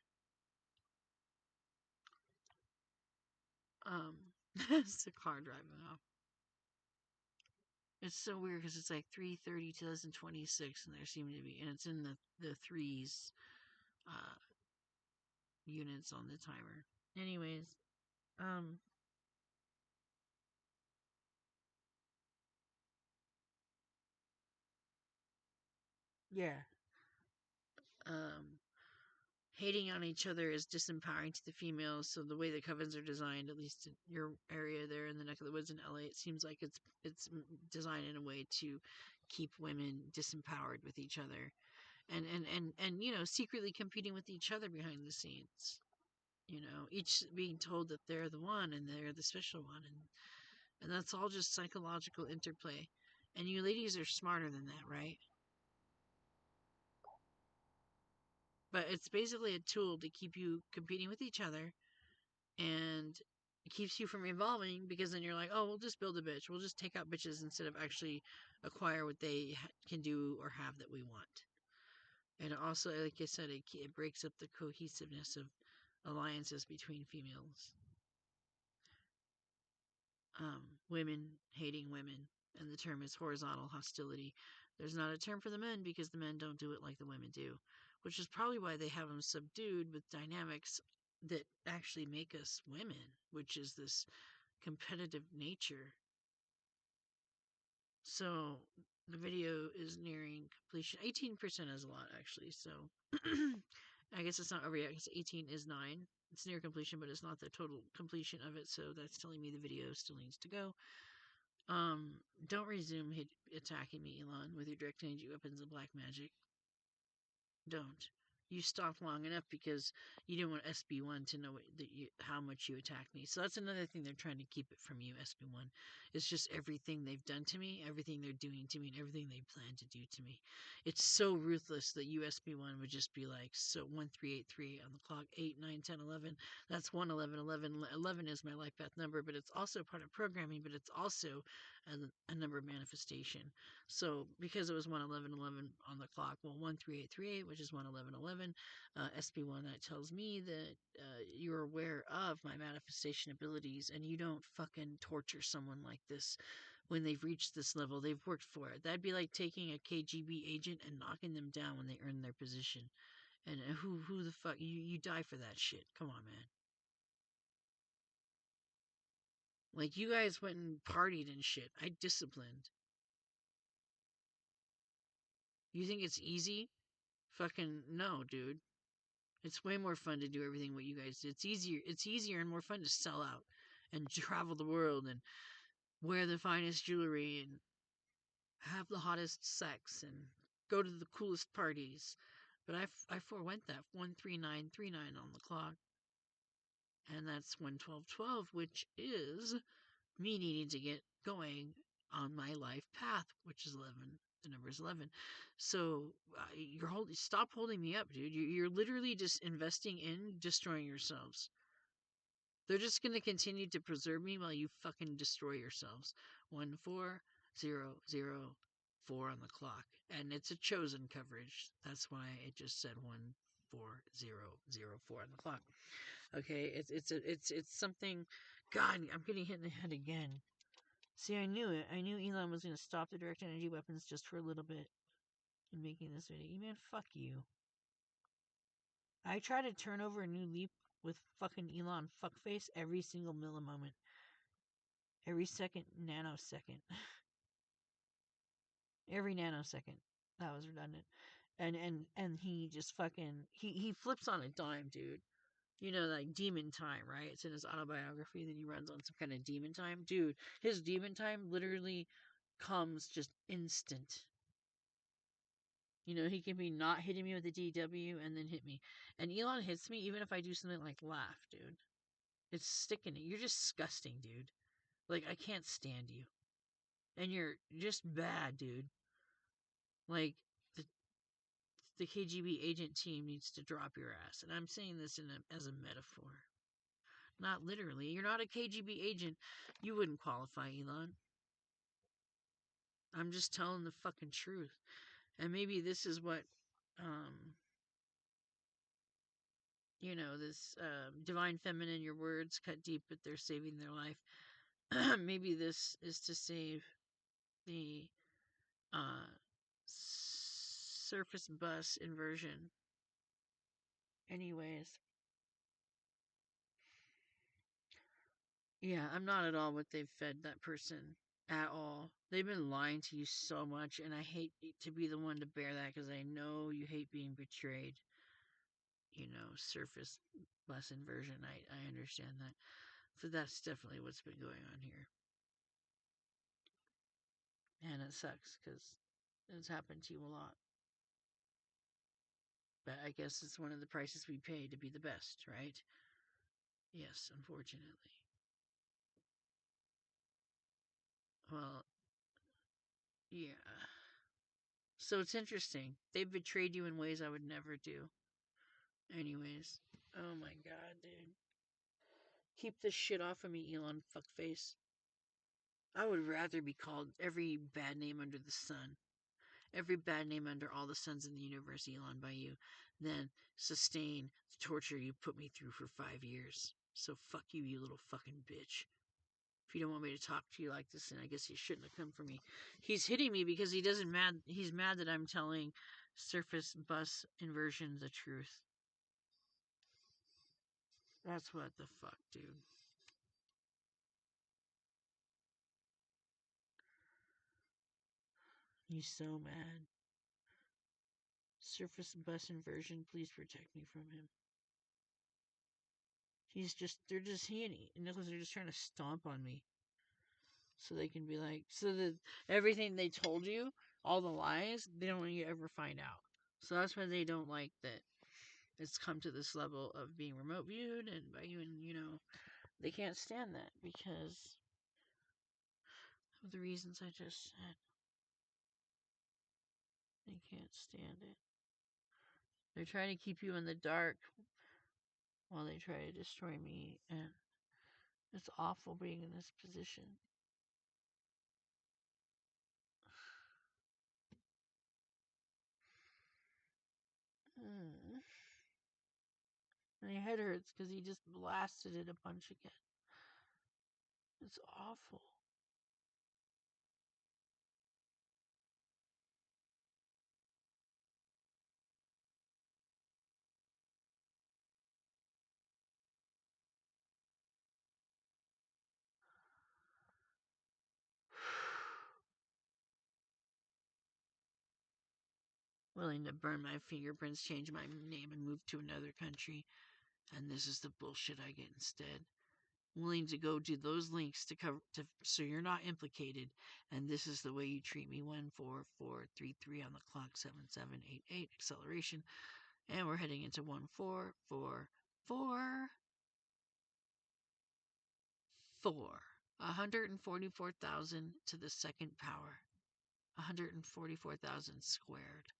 it's a car driving off. It's so weird because it's like 3/30/2026, and there seem to be, and it's in the threes uh units on the timer. Anyways, um yeah. Um Hating on each other is disempowering to the females. So the way the covens are designed, at least in your area there in the neck of the woods in LA, it seems like it's designed in a way to keep women disempowered with each other, and you know, secretly competing with each other behind the scenes. You know, each being told that they're the one and they're the special one, and that's all just psychological interplay. And you ladies are smarter than that, right? But it's basically a tool to keep you competing with each other, and it keeps you from evolving, because then you're like, oh, we'll just build a bitch. We'll just take out bitches instead of actually acquire what they can do or have that we want. And also, like I said, it breaks up the cohesiveness of alliances between females. Women hating women, and the term is horizontal hostility. There's not a term for the men because the men don't do it like the women do, which is probably why they have them subdued with dynamics that actually make us women, which is this competitive nature. So the video is nearing completion. 18% is a lot, actually. So I guess it's not over yet because 18 is 9. It's near completion, but it's not the total completion of it. So that's telling me the video still needs to go. Don't resume attacking me, Elon, with your direct energy weapons and black magic. Don't. You stopped long enough because you didn't want SB1 to know how much you attacked me. So that's another thing they're trying to keep it from you, SB1. It's just everything they've done to me, everything they're doing to me, and everything they plan to do to me. It's so ruthless that you, SB1, would just be like, so 1383 on the clock, 8, 9, 10, 11. That's 1, 11, 11. 11 is my life path number, but it's also part of programming, but it's also a number of manifestation. So because it was 11111 on the clock, well, 13838, which is 11111, SB1, that tells me that you're aware of my manifestation abilities, and you don't fucking torture someone like this when they've reached this level. They've worked for it. That'd be like taking a KGB agent and knocking them down when they earn their position. And who the fuck, you die for that shit. Come on, man. Like, you guys went and partied and shit. I disciplined. You think it's easy? Fucking no, dude. It's way more fun to do everything what you guys did. It's easier and more fun to sell out and travel the world and wear the finest jewelry and have the hottest sex and go to the coolest parties. But I forewent that 13939 on the clock. And that's 11212, which is me needing to get going on my life path, which is 11. The number is 11. So stop holding me up, dude. You're literally just investing in destroying yourselves. They're just going to continue to preserve me while you fucking destroy yourselves. 14004 on the clock. And it's a chosen coverage. That's why it just said 14004 on the clock. Okay, it's something. God, I'm getting hit in the head again. See, I knew it. I knew Elon was going to stop the direct energy weapons just for a little bit in making this video. Man, fuck you. I try to turn over a new leaf with fucking Elon fuckface every single millimoment. Every second nanosecond. Every nanosecond. That was redundant. And he just fucking he flips on a dime, dude. You know, like demon time, right? It's in his autobiography that he runs on some kind of demon time. Dude, his demon time literally comes just instant. You know, he can be not hitting me with a DW and then hit me. And Elon hits me even if I do something like laugh, dude. It's sticking. You're disgusting, dude. Like, I can't stand you. And you're just bad, dude. Like, the KGB agent team needs to drop your ass. And I'm saying this as a metaphor. Not literally. You're not a KGB agent. You wouldn't qualify, Elon. I'm just telling the fucking truth. And maybe this is what, you know, this divine feminine, your words cut deep, but they're saving their life. Maybe this is to save the surface bus inversion. Anyways. Yeah, I'm not at all what they've fed that person at all. They've been lying to you so much, and I hate to be the one to bear that because I know you hate being betrayed. You know, surface bus inversion. I understand that. So that's definitely what's been going on here. And it sucks because it's happened to you a lot. But I guess it's one of the prices we pay to be the best, right? Yes, unfortunately. Well, yeah. So it's interesting. They've betrayed you in ways I would never do. Anyways. Oh my god, dude. Keep this shit off of me, Elon fuckface. I would rather be called every bad name under the sun. Every bad name under all the suns in the universe, Elon, by you, than sustain the torture you put me through for 5 years. So fuck you, you little fucking bitch. If you don't want me to talk to you like this, then I guess you shouldn't have come for me. He's hitting me because he's mad that I'm telling surface bus inversion the truth. That's what the fuck, dude. He's so mad. Surface bus inversion, please protect me from him. They're just, he and Nicholas are just trying to stomp on me. So they can be like, so that everything they told you, all the lies, they don't want you to ever find out. So that's why they don't like that it's come to this level of being remote viewed and by you, and, you know, they can't stand that because of the reasons I just said. They can't stand it. They're trying to keep you in the dark while they try to destroy me, and it's awful being in this position. My head hurts because he just blasted it a bunch again. It's awful. Willing to burn my fingerprints, change my name, and move to another country. And this is the bullshit I get instead. Willing to go do those links to cover so you're not implicated. And this is the way you treat me. 14433 on the clock, 7788 acceleration. And we're heading into 14444. 144,000 to the second power. 144,000 squared.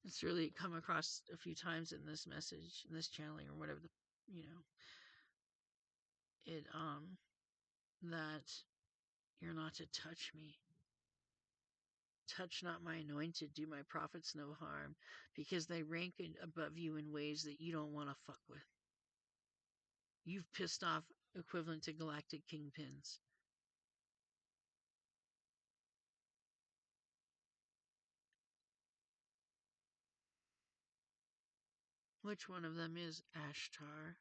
It's really come across a few times in this message, in this channeling or whatever you know, that you're not to touch me. Touch not my anointed, do my prophets no harm, because they rank above you in ways that you don't want to fuck with. You've pissed off equivalent to galactic kingpins. Which one of them is Ashtar?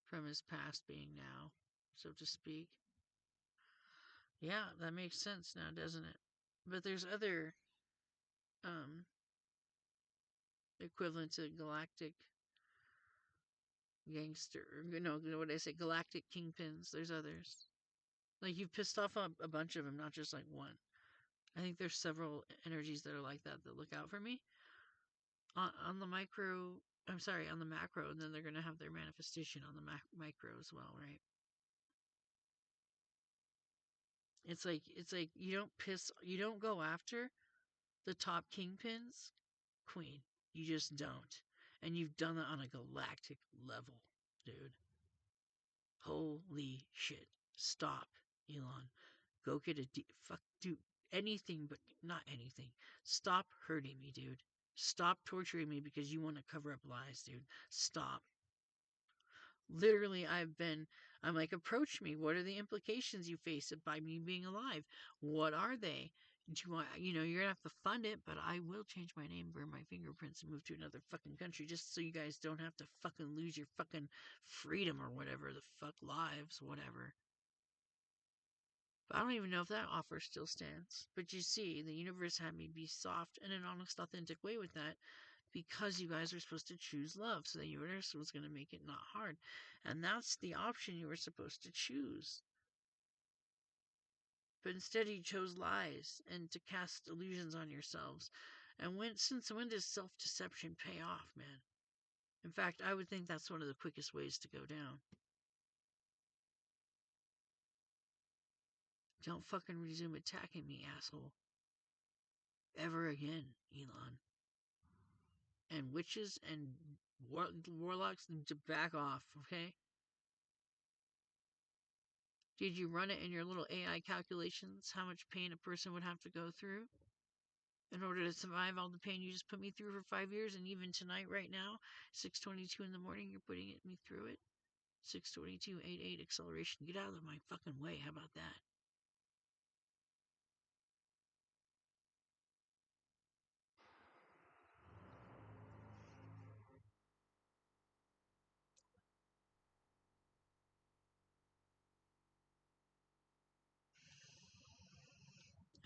From his past being now, so to speak. Yeah, that makes sense now, doesn't it? But there's other um equivalent to galactic gangster, what I say, galactic kingpins. There's others. Like, you've pissed off a bunch of them, not just like one. I think there's several energies that are like that look out for me. On the micro, I'm sorry, on the macro, and then they're going to have their manifestation on the micro as well, right? It's like you don't go after the top kingpins, queen. You just don't. And you've done that on a galactic level, dude. Holy shit. Stop, Elon. Go get fuck, do anything but not anything. Stop hurting me, dude. Stop torturing me because you want to cover up lies, dude. Stop. Literally, I'm like, approach me. What are the implications you face by me being alive? What are they? Do you want, you're gonna have to fund it, but I will change my name, burn my fingerprints, and move to another fucking country just so you guys don't have to fucking lose your fucking freedom or whatever the fuck, lives, whatever. But I don't even know if that offer still stands. But you see, the universe had me be soft in an honest, authentic way with that because you guys are supposed to choose love. So the universe was going to make it not hard. And that's the option you were supposed to choose. But instead, you chose lies and to cast illusions on yourselves. And since when does self deception pay off, man? In fact, I would think that's one of the quickest ways to go down. Don't fucking resume attacking me, asshole. Ever again, Elon. And witches and warlocks to back off, okay? Did you run it in your little AI calculations how much pain a person would have to go through in order to survive all the pain you just put me through for 5 years? And even tonight, right now, 6:22 in the morning, you're putting me through it. 6:22.88 acceleration. Get out of my fucking way. How about that?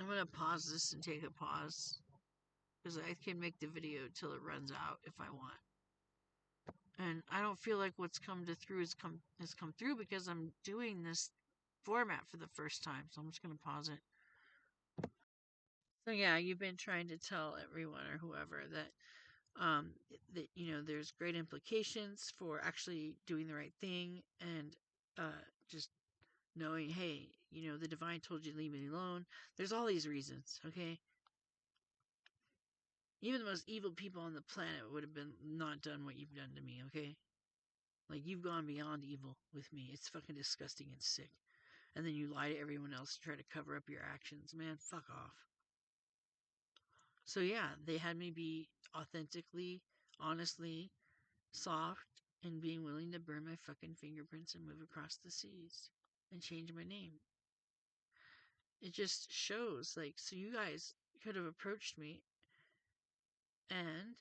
I'm gonna pause this and take a pause because I can make the video till it runs out if I want. And I don't feel like what's come to through has come through because I'm doing this format for the first time. So I'm just gonna pause it. So yeah, you've been trying to tell everyone or whoever that that there's great implications for actually doing the right thing and just knowing, hey, the divine told you to leave me alone. There's all these reasons, okay? Even the most evil people on the planet would have been not done what you've done to me, okay? Like, you've gone beyond evil with me. It's fucking disgusting and sick. And then you lie to everyone else to try to cover up your actions. Man, fuck off. So yeah, they had me be authentically, honestly, soft, and being willing to burn my fucking fingerprints and move across the seas and change my name. It just shows, like, so you guys could have approached me and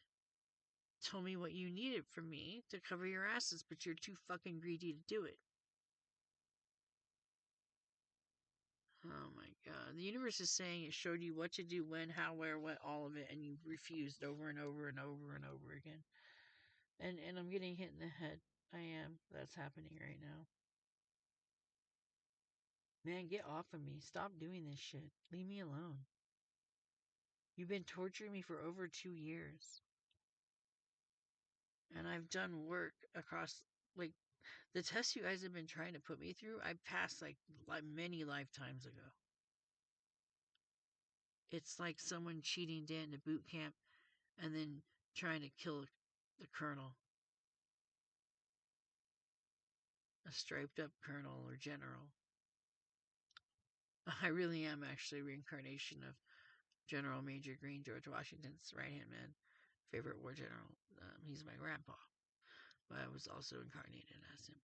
told me what you needed from me to cover your asses, but you're too fucking greedy to do it. Oh my god. The universe is saying it showed you what to do, when, how, where, what, all of it, and you refused over and over and over and over again. And I'm getting hit in the head. I am. That's happening right now. Man, get off of me. Stop doing this shit. Leave me alone. You've been torturing me for over 2 years. And I've done work across, like, the tests you guys have been trying to put me through, I passed, like many lifetimes ago. It's like someone cheating Dan to boot camp and then trying to kill the colonel, a striped up colonel or general. I really am actually a reincarnation of General Major Green, George Washington's right hand man, favorite war general. He's my grandpa, but I was also incarnated as him.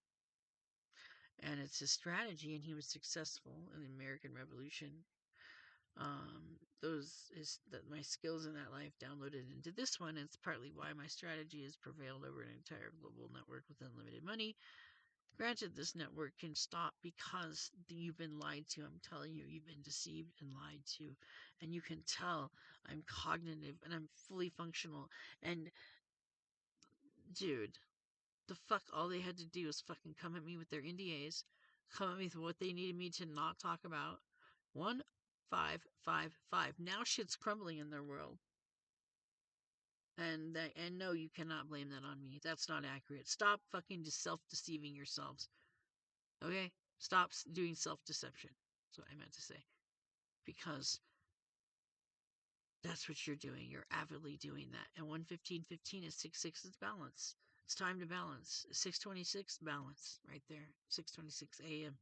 And it's his strategy, and he was successful in the American Revolution. My skills in that life downloaded into this one. It's partly why my strategy has prevailed over an entire global network with unlimited money. Granted, this network can stop because you've been lied to. I'm telling you, you've been deceived and lied to. And you can tell I'm cognitive and I'm fully functional. And, dude, the fuck, all they had to do was fucking come at me with their NDAs, come at me with what they needed me to not talk about. 1555. Now shit's crumbling in their world. And no, you cannot blame that on me. That's not accurate. Stop fucking self-deceiving yourselves. Okay? Stop doing self-deception. That's what I meant to say. Because that's what you're doing. You're avidly doing that. And 115.15 is 6-6 is balance. It's time to balance. 6:26 balance right there. 6:26 a.m.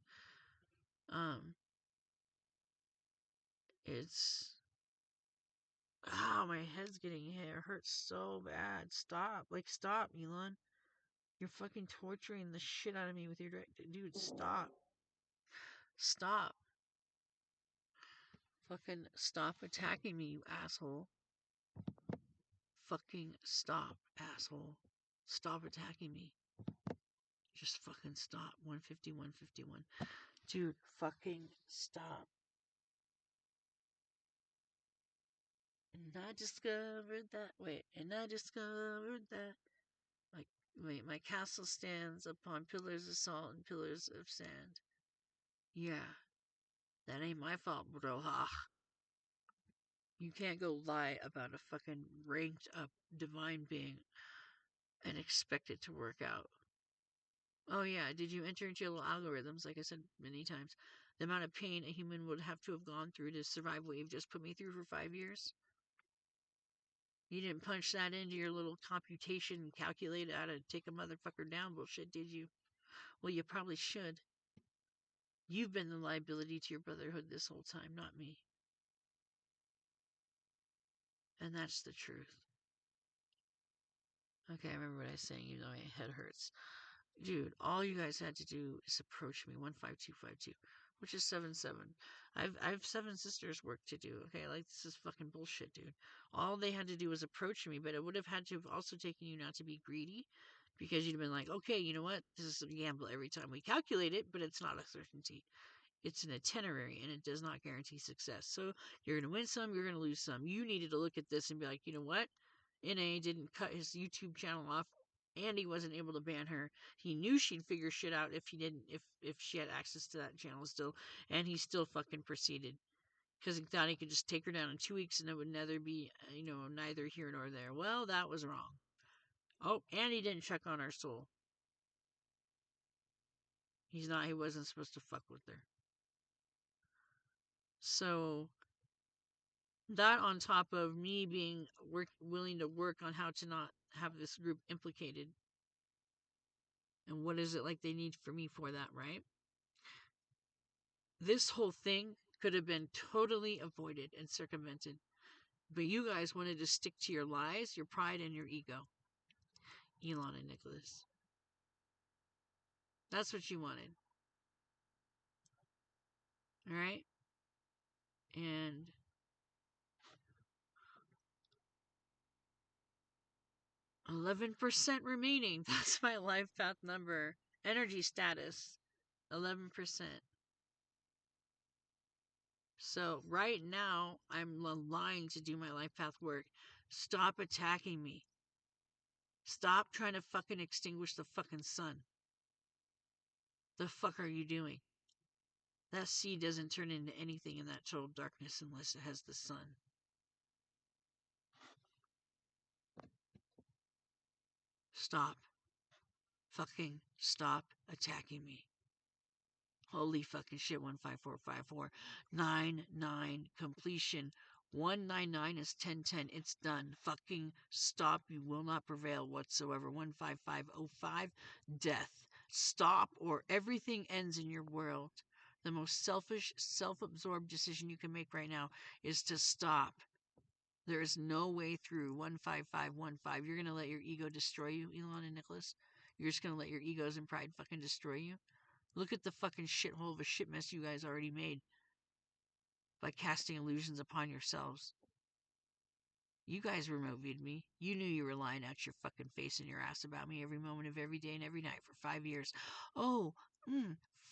It's my head's getting hit. It hurts so bad. Stop. Stop, Elon. You're fucking torturing the shit out of me with your direct. Dude, stop. Stop. Fucking stop attacking me, you asshole. Fucking stop, asshole. Stop attacking me. Just fucking stop. 151. Dude, fucking stop. And I discovered that. Wait, my castle stands upon pillars of salt and pillars of sand. Yeah, that ain't my fault, broha. You can't go lie about a fucking ranked up divine being and expect it to work out. Oh yeah, did you enter into your little algorithms, like I said many times? The amount of pain a human would have to have gone through to survive what you've just put me through for 5 years? You didn't punch that into your little computation and calculate how to take a motherfucker down bullshit, did you? Well, you probably should. You've been the liability to your brotherhood this whole time, not me. And that's the truth. Okay, I remember what I was saying, even though my head hurts. Dude, all you guys had to do is approach me, 15252, which is 77. I've 7 sisters work to do, okay? This is fucking bullshit, dude. All they had to do was approach me, but it would have had to have also taken you not to be greedy, because you'd have been like, okay, you know what? This is a gamble every time we calculate it, but it's not a certainty. It's an itinerary, and it does not guarantee success. So you're going to win some, you're going to lose some. You needed to look at this and be like, you know what? NA didn't cut his YouTube channel off. Andy wasn't able to ban her. He knew she'd figure shit out if she had access to that channel still, and he still fucking proceeded because he thought he could just take her down in 2 weeks and it would neither be neither here nor there. Well, that was wrong. Oh, Andy didn't check on our soul. He wasn't supposed to fuck with her. So that on top of me being willing to work on how to not have this group implicated. And what is it like they need for me for that, right? This whole thing could have been totally avoided and circumvented. But you guys wanted to stick to your lies, your pride, and your ego. Elon and Nicholas. That's what you wanted. Alright? And 11% remaining. That's my life path number. Energy status. 11%. So right now, I'm aligned to do my life path work. Stop attacking me. Stop trying to fucking extinguish the fucking sun. The fuck are you doing? That seed doesn't turn into anything in that total darkness unless it has the sun. Stop. Fucking stop attacking me. Holy fucking shit, 15454. 9 completion. 199 is 1010. It's done. Fucking stop. You will not prevail whatsoever. 15505, death. Stop, or everything ends in your world. The most selfish, self absorbed decision you can make right now is to stop. There is no way through. 15515. You're going to let your ego destroy you, Elon and Nicholas? You're just going to let your egos and pride fucking destroy you? Look at the fucking shithole of a shit mess you guys already made by casting illusions upon yourselves. You guys remote viewed me. You knew you were lying out your fucking face and your ass about me every moment of every day and every night for 5 years. Oh,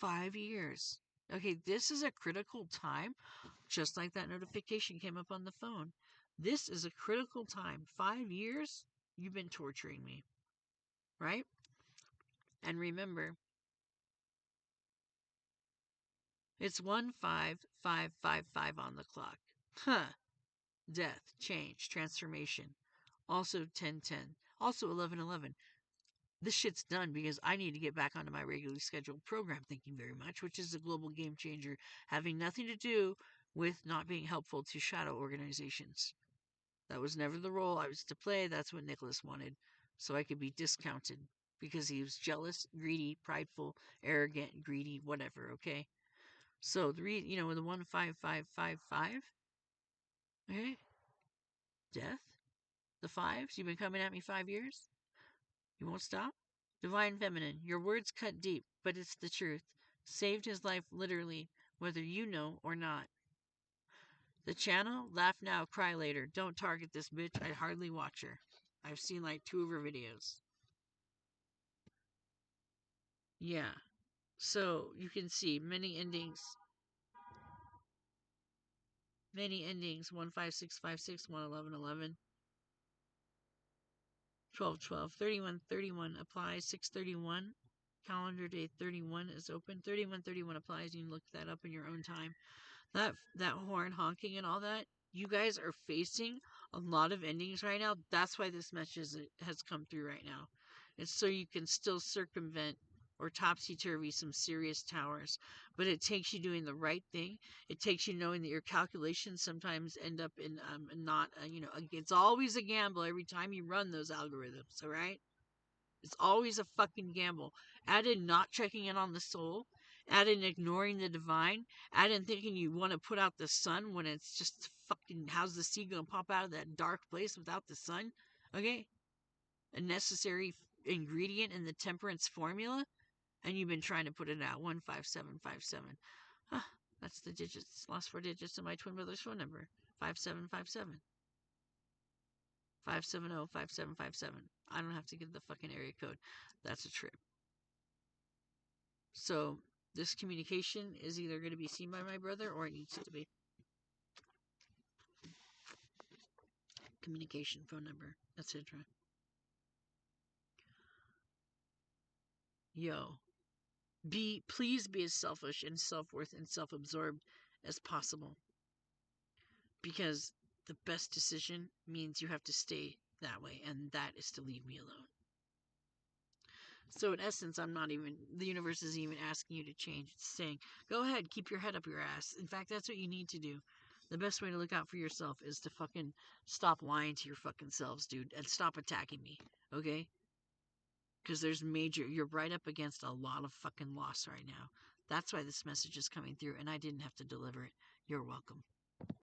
5 years. Okay, this is a critical time, just like that notification came up on the phone. This is a critical time. 5 years, you've been torturing me, right? And remember, it's 15555 on the clock. Huh. Death, change, transformation. Also 1010. Also 1111. This shit's done because I need to get back onto my regularly scheduled program, thank you very much, which is a global game changer, having nothing to do with not being helpful to shadow organizations. That was never the role I was to play. That's what Nicholas wanted. So I could be discounted because he was jealous, greedy, prideful, arrogant, greedy, whatever, okay? So the 15555, okay? Death? The fives? You've been coming at me 5 years? You won't stop? Divine Feminine, your words cut deep, but it's the truth. Saved his life literally, whether you know or not. The channel, laugh now, cry later. Don't target this bitch. I hardly watch her. I've seen like 2 of her videos. Yeah. So you can see many endings. Many endings. 15656, 11111. 1212, 3131 applies. 631. Calendar day 31 is open. 3131 applies. You can look that up in your own time. That horn honking and all that, you guys are facing a lot of endings right now. That's why this message has come through right now. It's so you can still circumvent or topsy-turvy some serious towers, but it takes you doing the right thing. It takes you knowing that your calculations sometimes end up in not it's always a gamble every time you run those algorithms. All right, it's always a fucking gamble. Add in not checking in on the soul. Add in ignoring the divine. Add in thinking you want to put out the sun when it's just fucking, how's the sea going to pop out of that dark place without the sun? Okay? A necessary ingredient in the temperance formula. And you've been trying to put it out. 15757. Huh, that's the digits. Last 4 digits of my twin brother's phone number. 5757. 570-5757. I don't have to give the fucking area code. That's a trip. So this communication is either going to be seen by my brother or it needs to be. Communication phone number, etc. Yo, please be as selfish and self-worth and self-absorbed as possible, because the best decision means you have to stay that way, and that is to leave me alone. So in essence, the universe isn't even asking you to change. It's saying, go ahead, keep your head up your ass. In fact, that's what you need to do. The best way to look out for yourself is to fucking stop lying to your fucking selves, dude, and stop attacking me, okay? Because you're right up against a lot of fucking loss right now. That's why this message is coming through, and I didn't have to deliver it. You're welcome.